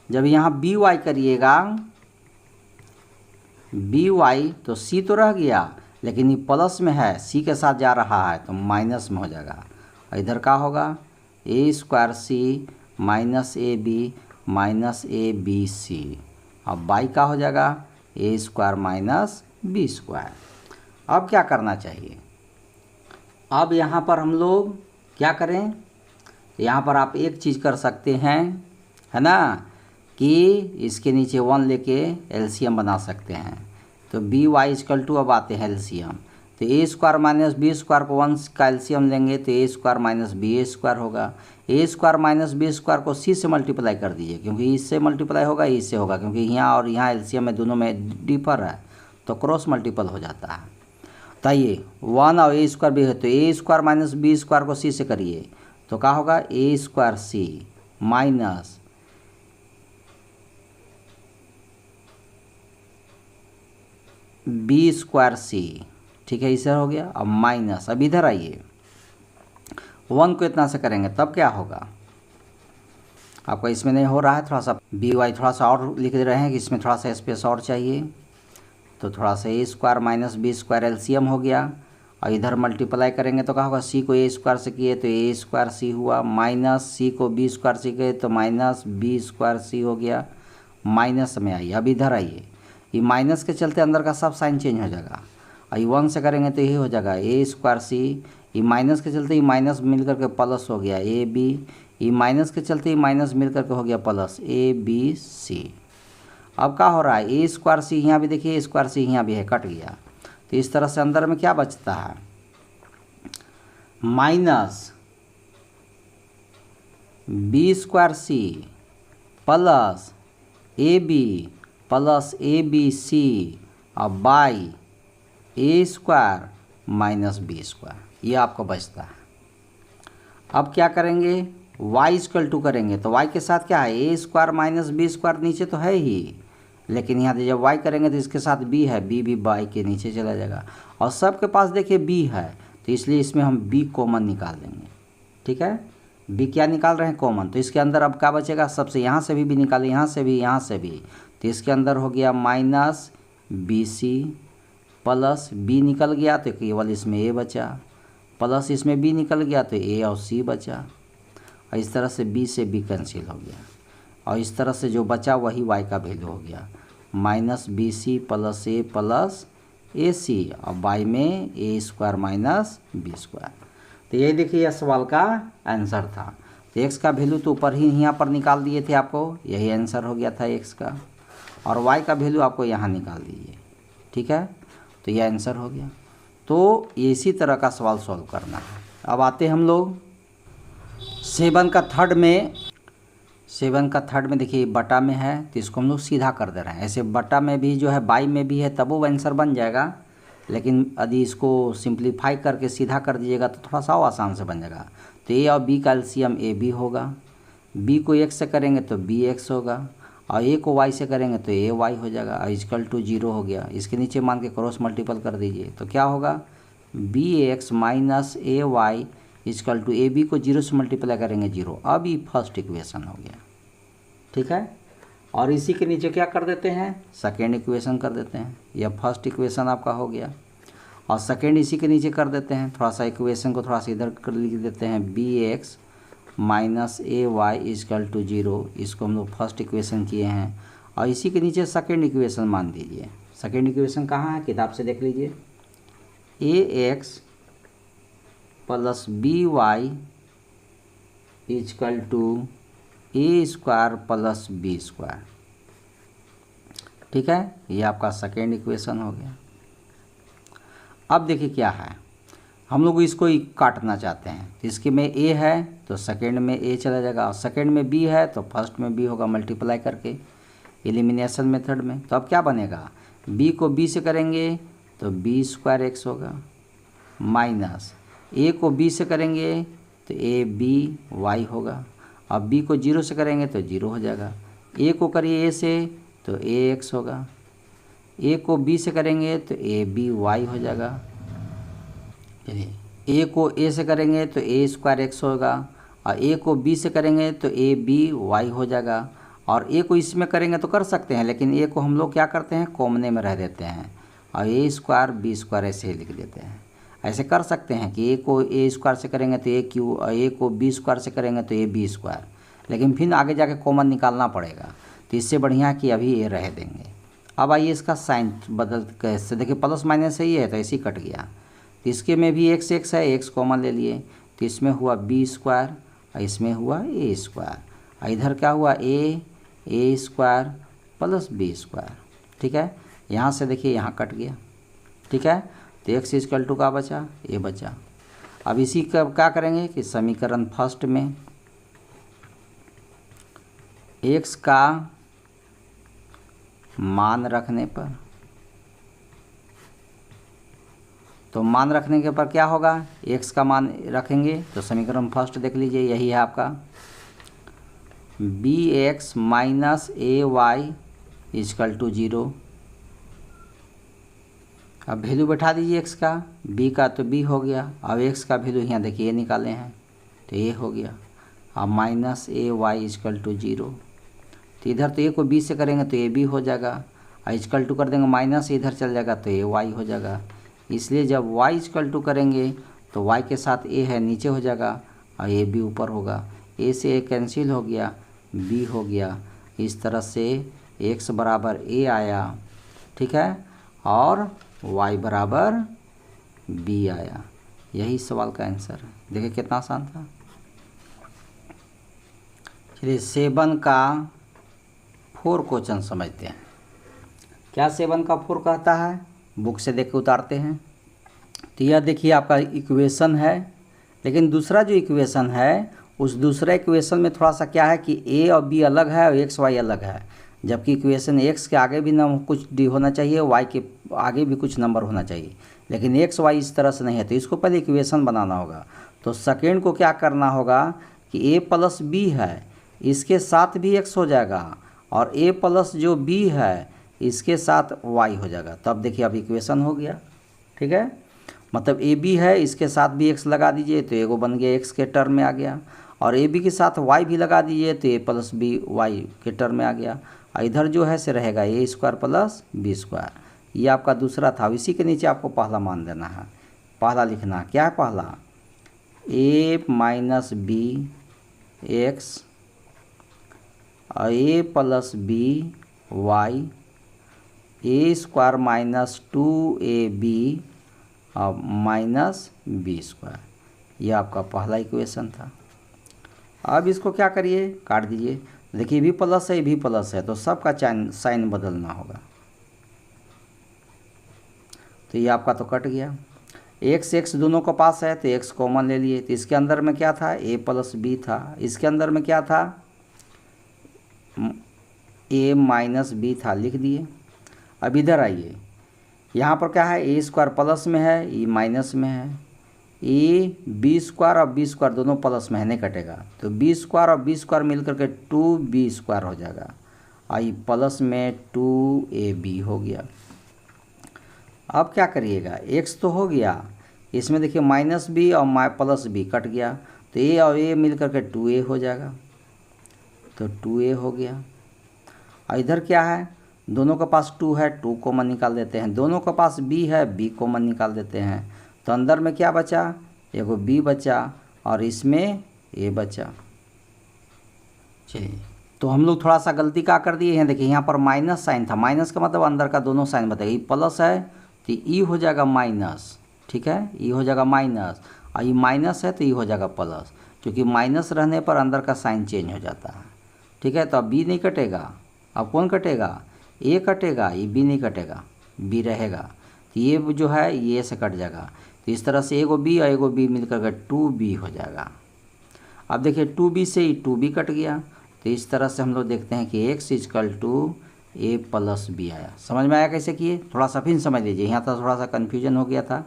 जब यहाँ बी वाई करिएगा, बी वाई तो सी तो रह गया, लेकिन ये प्लस में है, सी के साथ जा रहा है तो माइनस में हो जाएगा, और इधर का होगा A square C minus A B minus A B C, अब बाई का हो जाएगा A square minus B square. अब क्या करना चाहिए, अब यहाँ पर हम लोग क्या करें, यहाँ पर आप एक चीज़ कर सकते हैं, है ना, कि इसके नीचे 1 लेके एलसीएम बना सकते हैं। तो बी वाई इजकल टू, अब आते हैं एलसीएम, तो ए स्क्वायर माइनस बी स्क्वायर को 1 का एलसीएम लेंगे तो ए स्क्वायर माइनस बी ए स्क्वायर होगा। A square minus B square को सी से मल्टीप्लाई कर दीजिए, क्योंकि इससे मल्टीप्लाई होगा इससे होगा, क्योंकि यहाँ और यहाँ एलसीएम में दोनों में डिफर है तो क्रॉस मल्टीपल हो जाता है। तो ये 1 और ए स्क्वायर भी है, तो ए स्क्वायर माइनस बी स्क्वायर को सी से करिए तो क्या होगा, A square C minus B square सी। ठीक है, इसे हो गया, अब माइनस, अब इधर आइए 1 को इतना से करेंगे तब क्या होगा, आपका इसमें नहीं हो रहा है, थोड़ा सा बी वाई थोड़ा सा और लिख दे रहे हैं कि इसमें थोड़ा सा स्पेस और चाहिए, तो थोड़ा सा A square minus B square LCM हो गया, और इधर मल्टीप्लाई करेंगे तो क्या होगा, सी को ए स्क्वायर से किए तो ए स्क्वायर सी हुआ, माइनस सी को बी स्क्वायर से किए तो माइनस बी स्क्वायर सी हो गया, माइनस में आइए। अब इधर आइए, ये माइनस के चलते अंदर का सब साइन चेंज हो जाएगा, और ये 1 से करेंगे तो यही हो जाएगा ए स्क्वायर सी, ये माइनस के चलते ये माइनस मिल करके प्लस हो गया ए बी, ये माइनस के चलते ये माइनस मिल करके हो गया प्लस ए बी सी। अब क्या हो रहा है, ए स्क्वायर सी यहाँ भी देखिए, ए स्क्वायर सी यहाँ भी है, कट गया, तो इस तरह से अंदर में क्या बचता है, minus B square C plus A B C और by A square minus B square, ये आपको बचता है। अब क्या करेंगे, y इक्वल टू करेंगे तो y के साथ क्या है, ए स्क्वायर माइनस बी स्क्वायर नीचे तो है ही, लेकिन यहाँ जब y करेंगे तो इसके साथ b है, b भी y के नीचे चला जाएगा, और सबके पास देखिए b है तो इसलिए इसमें हम b कॉमन निकाल देंगे। ठीक है, b क्या निकाल रहे हैं, कॉमन, तो इसके अंदर अब क्या बचेगा, सबसे यहाँ से भी निकाले, यहाँ से भी, यहाँ से भी, तो इसके अंदर हो गया minus B C plus b निकल गया तो केवल इसमें a बचा, प्लस इसमें b निकल गया तो a और c बचा, और इस तरह से b से b कैंसिल हो गया, और इस तरह से जो बचा वही y का वैल्यू हो गया, माइनस बी सी प्लस ए सी, और y में ए स्क्वायर माइनस बी स्क्वायर। तो यही देखिए यह सवाल का आंसर था। तो x का वैल्यू तो ऊपर ही यहाँ पर निकाल दिए थे आपको, यही आंसर हो गया था x का, और y का वैल्यू आपको यहाँ निकाल दीजिए। ठीक है, तो यह आंसर हो गया। तो इसी तरह का सवाल सॉल्व करना है। अब आते हम लोग 7 का थर्ड में देखिए बटा में है तो इसको हम लोग सीधा कर दे रहे हैं। ऐसे बटा में भी जो है, बाई में भी है, तब वो आंसर बन जाएगा, लेकिन यदि इसको सिंप्लीफाई करके सीधा कर दीजिएगा तो थोड़ा सा आसान से बन जाएगा। तो ए और बी का एलसीएम ए बी होगा, बी को x से करेंगे तो बी एक्स होगा, और ए को y से करेंगे तो ए वाई हो जाएगा, और इक्वल टू 0 हो गया। इसके नीचे मान के क्रॉस मल्टीपल कर दीजिए तो क्या होगा, B X minus A Y equal to A B को 0 से मल्टीप्लाई करेंगे 0। अब ये फर्स्ट इक्वेशन हो गया। ठीक है, और इसी के नीचे क्या कर देते हैं, सेकेंड इक्वेशन कर देते हैं। यह फर्स्ट इक्वेशन आपका हो गया, और सेकेंड इसी के नीचे कर देते हैं। थोड़ा सा इक्वेशन को थोड़ा सा इधर कर लिख देते हैं, B X minus A Y equal to 0, इसको हम लोग फर्स्ट इक्वेशन किए हैं। और इसी के नीचे सेकेंड इक्वेशन मान दीजिए। सेकेंड इक्वेशन कहाँ है, किताब से देख लीजिए। A X plus B Y equal to A square plus B square. ठीक है, ये आपका सेकेंड इक्वेशन हो गया। अब देखिए क्या है, हम लोग इसको ही काटना चाहते हैं। इसके में ए है तो सेकेंड में ए चला जाएगा, और सेकेंड में बी है तो फर्स्ट में बी होगा, मल्टीप्लाई करके एलिमिनेशन मेथड में। तो अब क्या बनेगा, बी को बी से करेंगे तो बी स्क्वायर एक्स होगा, माइनस ए को बी से करेंगे तो ए बी वाई होगा। अब बी को 0 से करेंगे तो 0 हो जाएगा। ए को करिए ए से तो ए एक्स होगा, ए को बी से करेंगे तो ए बी वाई हो जाएगा। ए को ए से करेंगे तो ए स्क्वायर एक्स होगा, और ए को बी से करेंगे तो ए बी वाई हो जाएगा। और ए को इसमें करेंगे तो कर सकते हैं, लेकिन ए को हम लोग क्या करते हैं, कॉमने में रह देते हैं, और ए स्क्वायर बी स्क्वायर ऐसे ही लिख देते हैं। ऐसे कर सकते हैं कि ए को ए स्क्वायर से करेंगे तो ए क्यू, और ए को बी स्क्वायर से करेंगे तो ए बी स्क्वायर, लेकिन फिर आगे जाके कॉमन निकालना पड़ेगा। तो इससे बढ़िया कि अभी ए रह देंगे। अब आइए इसका साइन बदल कैसे, देखिए प्लस माइनस सही है तो ऐसे ही कट गया। तो इसके में भी एक्स एक्स है, एक्स कॉमन ले लिए, तो इसमें हुआ बी स्क्वायर और इसमें हुआ ए स्क्वायर, और इधर क्या हुआ ए स्क्वायर प्लस बी स्क्वायर। ठीक है, यहाँ से देखिए यहाँ कट गया। ठीक है, तो एक्स इजकल टू का बचा, ए बचा। अब इसी का क्या करेंगे कि समीकरण फर्स्ट में एक्स का मान रखने पर, तो मान रखने के पर क्या होगा, एक्स का मान रखेंगे तो समीकरण फर्स्ट देख लीजिए, यही है आपका B X minus A Y equal to 0। अब वैल्यू बैठा दीजिए एक्स का, बी का तो बी हो गया, अब एक्स का वैल्यू यहाँ देखिए ये निकाले हैं तो ये हो गया, अब minus A Y equal to 0। तो इधर तो ए को बी से करेंगे तो ए बी हो जाएगा, और इजकल टू कर देंगे माइनस इधर चल जाएगा तो ए वाई हो जाएगा। इसलिए जब y इजकल टू करेंगे तो y के साथ a है नीचे हो जाएगा और a b ऊपर होगा, a से a कैंसिल हो गया, b हो गया। इस तरह से x बराबर a आया। ठीक है, और y बराबर b आया। यही सवाल का आंसर है। देखिए कितना आसान था। चलिए 7 का 4 क्वेश्चन समझते हैं। क्या 7 का 4 कहता है, बुक से देख के उतारते हैं। तो यह देखिए आपका इक्वेशन है, लेकिन दूसरा जो इक्वेशन है उस दूसरा इक्वेशन में थोड़ा सा क्या है कि ए और बी अलग है और एक्स वाई अलग है, जबकि इक्वेशन एक्स के आगे भी नंबर कुछ डी होना चाहिए, वाई के आगे भी कुछ नंबर होना चाहिए, लेकिन एक्स वाई इस तरह से नहीं है। तो इसको पहले इक्वेशन बनाना होगा। तो सेकेंड को क्या करना होगा कि ए प्लस बी है, इसके साथ भी एक्स हो जाएगा, और ए प्लस जो बी है इसके साथ y हो जाएगा। तब देखिए अब इक्वेशन हो गया। ठीक है, मतलब ए बी है, इसके साथ भी x लगा दीजिए तो एगो बन गया, x के टर्म में आ गया, और ए बी के साथ y भी लगा दीजिए तो ए प्लस बी वाई के टर्म में आ गया, और इधर जो है से रहेगा ए स्क्वायर प्लस बी स्क्वायर। ये आपका दूसरा था। इसी के नीचे आपको पहला मान देना है, पहला लिखना क्या है, पहला ए माइनस बी एक्स और ए प्लस बी वाई, ए स्क्वायर माइनस 2ab और माइनस बी स्क्वायर। यह आपका पहला इक्वेशन था। अब इसको क्या करिए, काट दीजिए। देखिए भी प्लस है, भी प्लस है, तो सबका साइन बदलना होगा। तो ये आपका तो कट गया। एक्स एक्स दोनों के पास है तो एक्स कॉमन ले लिए। तो इसके अंदर में क्या था, ए प्लस बी था। इसके अंदर में क्या था, ए माइनस बी था, लिख दिए। अब इधर आइए, यहाँ पर क्या है, ए स्क्वायर प्लस में है, ई माइनस में है। ए बी स्क्वायर और बी स्क्वायर दोनों प्लस में है, नहीं कटेगा, तो बी स्क्वायर और बी स्क्वायर मिल करके 2b स्क्वायर हो जाएगा, और ये प्लस में 2ab हो गया। अब क्या करिएगा, एक्स तो हो गया, इसमें देखिए माइनस बी और प्लस बी कट गया, तो ए और ए मिल करके 2a हो जाएगा, तो 2a हो गया। और इधर क्या है, दोनों के पास 2 है, 2 कॉमन निकाल देते हैं। दोनों के पास b है, b कॉमन निकाल देते हैं। तो अंदर में क्या बचा, एगो b बचा और इसमें a बचा। चलिए, तो हम लोग थोड़ा सा गलती क्या कर दिए हैं, देखिए यहाँ पर माइनस साइन था, माइनस का मतलब अंदर का दोनों साइन बताइए, ये प्लस है तो ई हो जाएगा माइनस, ठीक है, ई हो जाएगा माइनस, और ये माइनस है तो ई हो जाएगा प्लस, क्योंकि माइनस रहने पर अंदर का साइन चेंज हो जाता है, ठीक है। तो अब बी नहीं कटेगा, अब कौन कटेगा, ए कटेगा, ये बी नहीं कटेगा, बी रहेगा, तो ये जो है ये से कट जाएगा, तो इस तरह से एगो बी और एगो बी मिलकर के 2b हो जाएगा। अब देखिए 2b से ही 2b कट गया, तो इस तरह से हम लोग देखते हैं कि x equal to a plus B आया। समझ में आया कैसे किए, थोड़ा सा फिर समझ लीजिए, यहाँ तो थोड़ा सा कन्फ्यूजन हो गया था।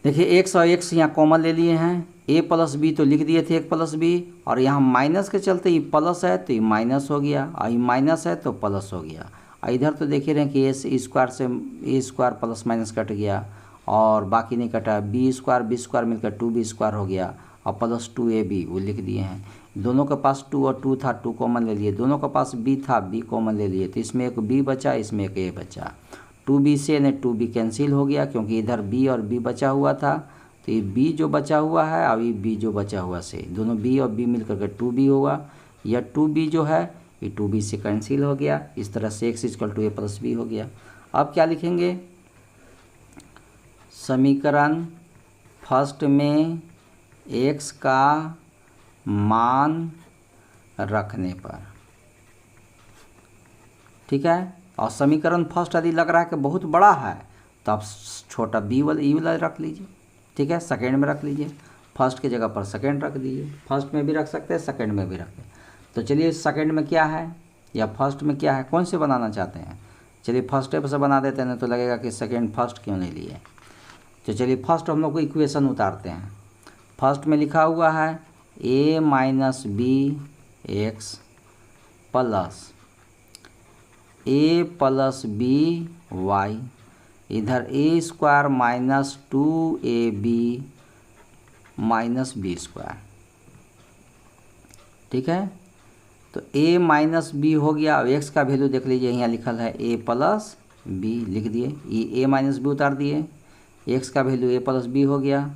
देखिए x और x यहाँ कॉमन ले लिए हैं, a प्लस बी तो लिख दिए थे 1 प्लस बी, और यहाँ माइनस के चलते ये प्लस है तो ये माइनस हो गया, और ये माइनस है तो प्लस हो गया। और इधर तो देख ही रहे हैं कि ए स्क्वायर से ए स्क्वायर प्लस माइनस कट गया, और बाकी नहीं कटा, बी स्क्वायर मिलकर 2b स्क्वायर हो गया, और प्लस 2ab वो लिख दिए हैं। दोनों के पास 2 और 2 था, 2 कॉमन ले लिए, दोनों के पास b था, b कॉमन ले लिए, तो इसमें एक b बचा, इसमें एक a बचा। 2b से ने 2b कैंसिल हो गया, क्योंकि इधर b और b बचा हुआ था, तो ये b जो बचा हुआ है और ये b जो बचा हुआ से दोनों b और b मिलकर के 2b होगा, या 2b जो है ये 2b से कैंसिल हो गया। इस तरह से x equal to a plus B हो गया। अब क्या लिखेंगे, समीकरण फर्स्ट में x का मान रखने पर, ठीक है, और समीकरण फर्स्ट यदि लग रहा है कि बहुत बड़ा है तो आप छोटा b वाला ई वाला रख लीजिए, ठीक है, सेकेंड में रख लीजिए, फर्स्ट की जगह पर सेकेंड रख दीजिए, फर्स्ट में भी रख सकते हैं, सेकेंड में भी रखें। तो चलिए सेकेंड में क्या है या फर्स्ट में क्या है, कौन से बनाना चाहते हैं, चलिए फर्स्ट स्टेप से बना देते हैं, ना तो लगेगा कि सेकेंड फर्स्ट क्यों नहीं लिए। तो चलिए फर्स्ट हम लोग को इक्वेशन उतारते हैं। फर्स्ट में लिखा हुआ है a minus B X plus a plus B Y, इधर a square minus 2ab minus B square, ठीक है। तो a माइनस बी हो गया, अब x का वैल्यू देख लीजिए, यहाँ लिखल है a प्लस बी, लिख दिए, ये a माइनस बी उतार दिए, x का वैल्यू a प्लस बी हो गया,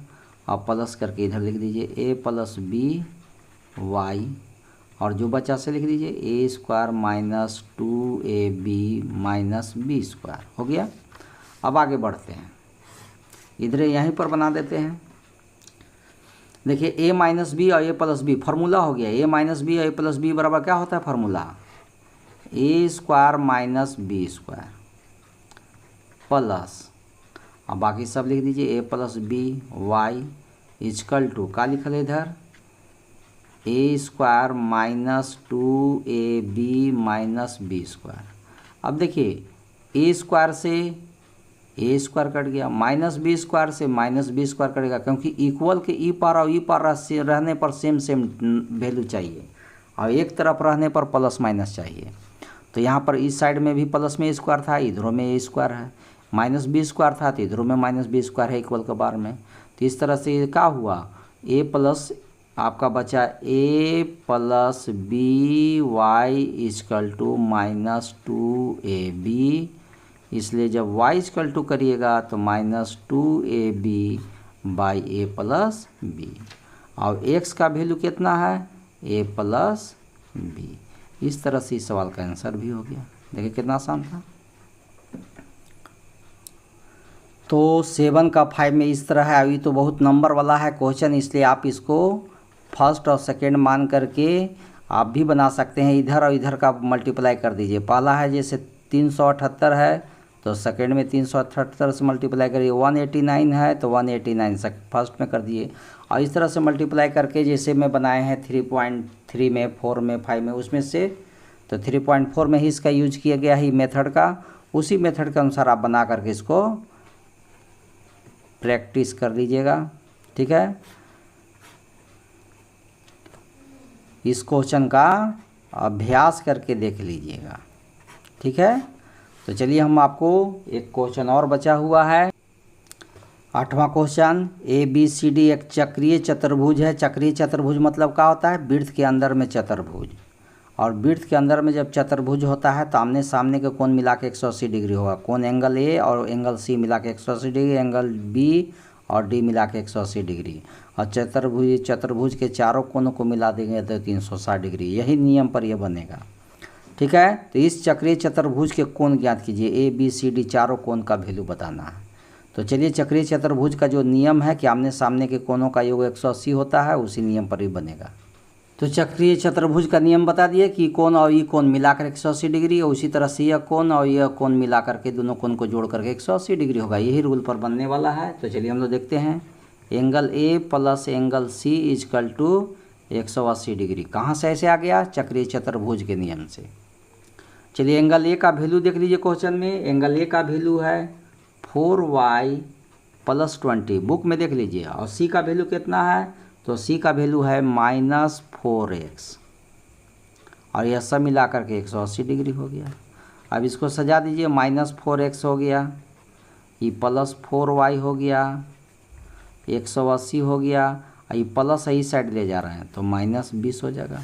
और प्लस करके इधर लिख दीजिए a प्लस बी वाई, और जो बचा से लिख दीजिए a square minus 2ab minus B square हो गया। अब आगे बढ़ते हैं, इधर यहीं पर बना देते हैं। देखिए a माइनस बी और a प्लस बी फार्मूला हो गया, a माइनस बी और a प्लस बी बराबर क्या होता है formula, a square minus B square plus, अब बाकी सब लिख दीजिए a plus B Y equal to का लिखल है इधर a square minus 2ab minus B square. अब देखिए a स्क्वायर से a स्क्वायर कट गया, माइनस बी स्क्वायर से माइनस बी स्क्वायर कटेगा, क्योंकि इक्वल के ई पार और ई पार रहने पर सेम सेम वैल्यू चाहिए, और एक तरफ रहने पर प्लस माइनस चाहिए। तो यहाँ पर इस साइड में भी प्लस में स्क्वायर था, इधरों में ए स्क्वायर है, माइनस बी स्क्वायर था तो इधरों में माइनस बी स्क्वायर है इक्वल के बार में। तो इस तरह से क्या हुआ, ए प्लस आपका बचा a plus B Y equal to minus 2ab, इसलिए जब y इजकल टू करिएगा तो minus 2ab by A plus B, और x का वैल्यू कितना है a प्लस बी। इस तरह से इस सवाल का आंसर भी हो गया। देखिए कितना आसान था। तो 7 का 5 में इस तरह है, अभी तो बहुत नंबर वाला है क्वेश्चन, इसलिए आप इसको फर्स्ट और सेकेंड मान करके आप भी बना सकते हैं, इधर और इधर का मल्टीप्लाई कर दीजिए। पहला है जैसे 378 है तो सेकेंड में 378 से मल्टीप्लाई करिए, 189 है तो 189 फर्स्ट में कर दिए, और इस तरह से मल्टीप्लाई करके जैसे मैं बनाए हैं 3.3 में 4 में 5 में, उसमें से तो 3.4 में ही इसका यूज किया गया है मेथड का, उसी मेथड के अनुसार आप बना करके इसको प्रैक्टिस कर लीजिएगा, ठीक है। इस क्वेश्चन का अभ्यास करके देख लीजिएगा, ठीक है। तो चलिए हम आपको एक क्वेश्चन और बचा हुआ है, 8वां क्वेश्चन। ABCD एक चक्रीय चतुर्भुज है। चक्रीय चतुर्भुज मतलब क्या होता है, वृत्त के अंदर में चतुर्भुज, और वृत्त के अंदर में जब चतुर्भुज होता है तो आमने सामने के कोण मिला के 180 डिग्री होगा, कोण एंगल A और एंगल C मिला के 180 डिग्री, एंगल B और डी मिला के 180 डिग्री, और चतुर्भुज के चारों कोनों को मिला देंगे तो 360 डिग्री। यही नियम पर यह बनेगा। ठीक है, तो इस चक्रीय चतुर्भुज के कोण ज्ञात कीजिए। ए बी सी डी चारों कोण का वैल्यू बताना है। तो चलिए, चक्रीय चतुर्भुज का जो नियम है कि आमने सामने के कोनों का योग 180 होता है, उसी नियम पर ही बनेगा। तो चक्रीय चतुर्भुज का नियम बता दिए कि कोण और ये कोण मिलाकर 180 डिग्री, और उसी तरह से यह कोण और यह कोण मिलाकर के दोनों कोण को जोड़ करके 180 डिग्री होगा। यही रूल पर बनने वाला है। तो चलिए हम लोग देखते हैं। Angle A plus angle C equal to 180 degree. कहाँ से ऐसे आ गया? चक्रीय चतुर्भुज के नियम से। चलिए, एंगल ए का वैल्यू देख लीजिए क्वेश्चन में। एंगल ए का वैल्यू है 4y + 20, बुक में देख लीजिए। और सी का वैल्यू कितना है? तो सी का वैल्यू है -4x, और यह सब मिला करके 180 डिग्री हो गया। अब इसको सजा दीजिए। -4x हो गया, ये +4y हो गया, 180 हो गया, और ये प्लस सही साइड ले जा रहे हैं तो -20 हो जाएगा।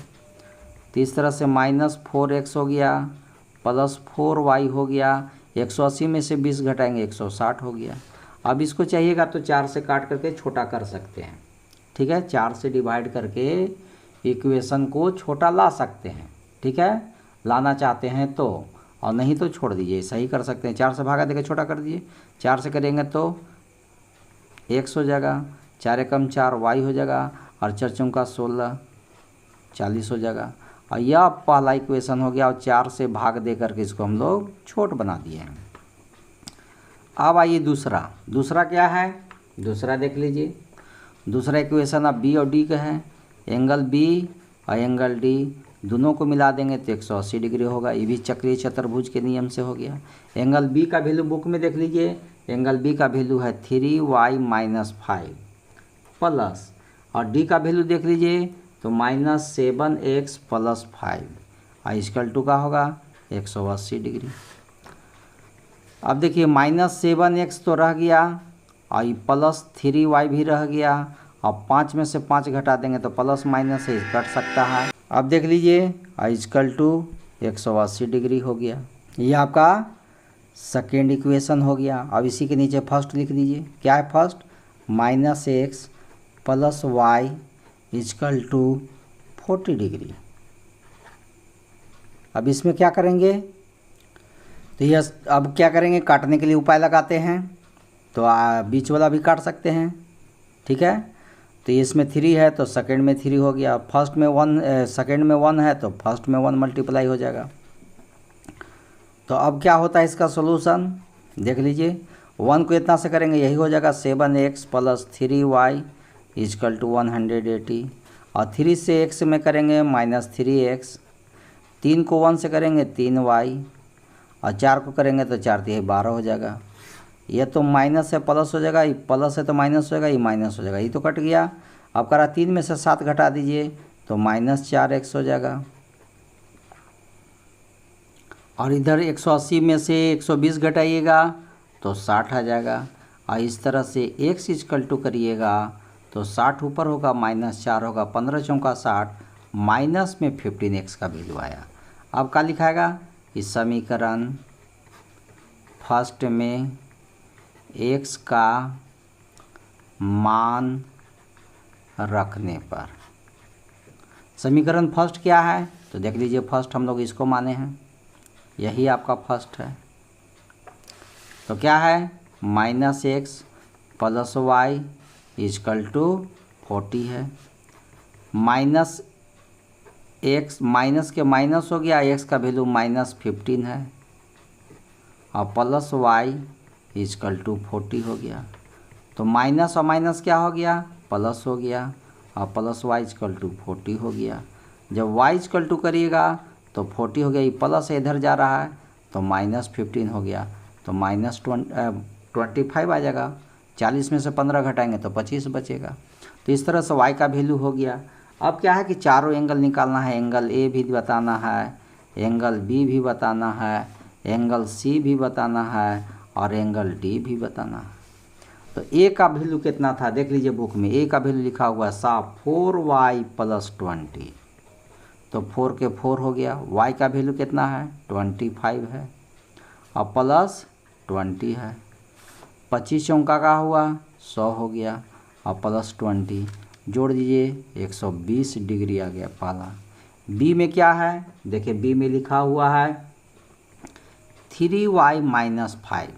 तो इस तरह से -4x हो गया, +4y हो गया, 180 में से 20 घटाएंगे 160 हो गया। अब इसको चाहिएगा तो 4 से काट करके छोटा कर सकते हैं। ठीक है, 4 से डिवाइड करके इक्वेशन को छोटा ला सकते हैं। ठीक है, लाना चाहते हैं तो, और नहीं तो छोड़ दीजिए, सही कर सकते हैं। 4 से भागा देकर छोटा कर दीजिए। 4 से करेंगे तो x हो जाएगा, 4 एकम 4 y हो जाएगा, और 4 चौका 16 40 हो जाएगा। और यह पहला इक्वेशन हो गया, और 4 से भाग दे करके इसको हम लोग छोट बना दिए हैं। अब आइए दूसरा क्या है? दूसरा देख लीजिए। दूसरा इक्वेशन अब बी और डी का है। एंगल बी और एंगल डी दोनों को मिला देंगे तो 180 डिग्री होगा। ये भी चक्रीय चतुर्भुज के नियम से हो गया। एंगल बी का वैल्यू बुक में देख लीजिए। एंगल बी का वैल्यू है 3y - 5 प्लस, और डी का वैल्यू देख लीजिए तो -7x + 5 इक्वल टू का होगा 180 डिग्री। अब देखिए, -7x तो रह गया, और +3y भी रह गया, और 5 में से 5 घटा देंगे तो प्लस माइनस से कट सकता है। अब देख लीजिए, इक्वल टू 180 डिग्री हो गया। ये आपका सेकेंड इक्वेशन हो गया। अब इसी के नीचे फर्स्ट लिख दीजिए। क्या है first? -x + y equal to 40 degree. अब इसमें क्या करेंगे? तो यह अब क्या करेंगे? काटने के लिए उपाय लगाते हैं। तो बीच वाला भी काट सकते हैं। ठीक है, तो इसमें 3 है तो सेकंड में 3 हो गया, फर्स्ट में 1, सेकंड में 1 है तो फर्स्ट में 1 मल्टीप्लाई हो जाएगा। तो अब क्या होता है इसका सॉल्यूशन? देख लीजिए। 1 को इतना से करेंगे, यही हो जाएगा 7x + 3y इक्वल टू 180, और 3 से x में करेंगे -3x, 3 को 1 से करेंगे 3y, और 4 को करेंगे तो 4 3 12 हो जाएगा। ये तो माइनस है प्लस हो जाएगा, ये प्लस है तो माइनस हो जाएगा, ये माइनस हो जाएगा, ये तो कट गया। अब करा 3 में से 7 घटा दीजिए तो -4x हो जाएगा, और इधर 180 में से 120 घटाइएगा तो 60 आ जाएगा। और इस तरह से x इक्वल टू करिएगा तो 60 ऊपर होगा -4 होगा, 15 चौका 60, माइनस में 15x का वैल्यू आया। अब क्या लिखाएगा? इस समीकरण फर्स्ट में x का मान रखने पर, समीकरण फर्स्ट क्या है? तो देख लीजिए, फर्स्ट हम लोग इसको माने हैं, यही आपका फर्स्ट है। तो क्या है? -x + y इक्वल टू 40 है। -x माइनस के माइनस हो गया, x का वैल्यू -15 है, और प्लस y इक्वल टू 40 हो गया। तो माइनस और माइनस क्या हो गया? प्लस हो गया, और प्लस y इक्वल टू 40 हो गया। जब y इक्वल टू करिएगा तो 40 हो गया, ये प्लस इधर जा रहा है तो -15 हो गया, तो -25 आ जाएगा। 40 में से 15 घटाएंगे तो 25 बचेगा। तो इस तरह से y का वैल्यू हो गया। अब क्या है कि चारों एंगल निकालना है। एंगल ए भी बताना है, एंगल बी भी बताना है, एंगल सी भी बताना है, और एंगल डी भी बताना है। तो ए का वैल्यू कितना था? देख लीजिए बुक में, ए का वैल्यू लिखा हुआ है साफ 4y + 20, तो 4 के 4 हो गया। y का वैल्यू कितना है? 25 है, और +20 है। 25 चौका का हुआ 100 हो गया और प्लस 20 जोड़ दीजिए 120 डिग्री आ गया पहला। बी में क्या है, देखिए बी में लिखा हुआ है 3y माइनस 5,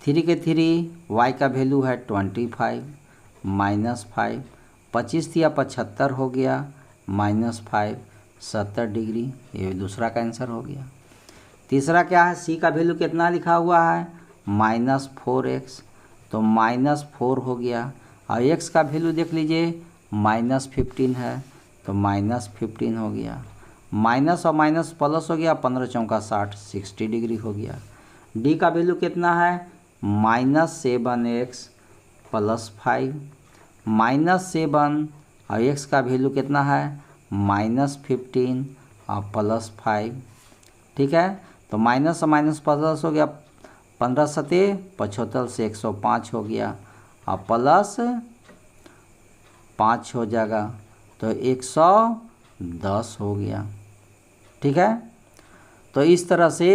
3 के 3 y का वैल्यू है 25 माइनस 5, 25 या 75 हो गया माइनस 5 70 डिग्री, ये दूसरा का आंसर हो गया। तीसरा क्या है, सी का वैल्यू कितना लिखा हुआ है माइनस 4x, तो माइनस 4 हो गया और x का वैल्यू देख लीजिए माइनस 15 है तो माइनस 15 हो गया। माइनस और माइनस प्लस हो गया, 15 चौका 60 60 डिग्री हो गया। डी का वैल्यू कितना है माइनस 7x प्लस 5, माइनस 7 और x का वैल्यू कितना है माइनस 15 और प्लस 5। ठीक है, तो माइनस और माइनस प्लस हो गया, 15 सते 75 से 105 हो गया और प्लस 5 हो जाएगा तो 110 हो गया। ठीक है, तो इस तरह से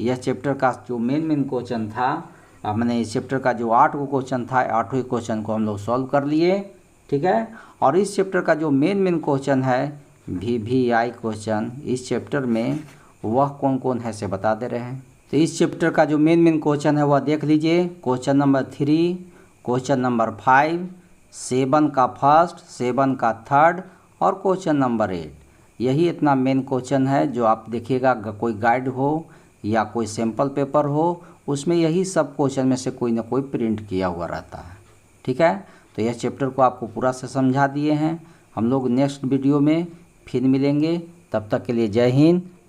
यह चैप्टर का जो मेन क्वेश्चन था, मैंने इस चैप्टर का जो 8 को क्वेश्चन था, 8वें क्वेश्चन को हम लोग सॉल्व कर लिए। ठीक है, और इस चैप्टर का जो मेन क्वेश्चन है VVI क्वेश्चन, इस चैप्टर में वह कौन कौन है से बता दे रहे हैं। तो इस चैप्टर का जो मेन क्वेश्चन है वह देख लीजिए, क्वेश्चन नंबर 3, क्वेश्चन नंबर 5, 7 का फर्स्ट, 7 का थर्ड और क्वेश्चन नंबर 8। यही इतना मेन क्वेश्चन है जो आप देखिएगा, कोई गाइड हो या कोई सैम्पल पेपर हो उसमें यही सब क्वेश्चन में से कोई ना कोई प्रिंट किया हुआ रहता है। ठीक है, तो यह चैप्टर को आपको पूरा से समझा दिए हैं। हम लोग नेक्स्ट वीडियो में फिर मिलेंगे, तब तक के लिए जय हिंद।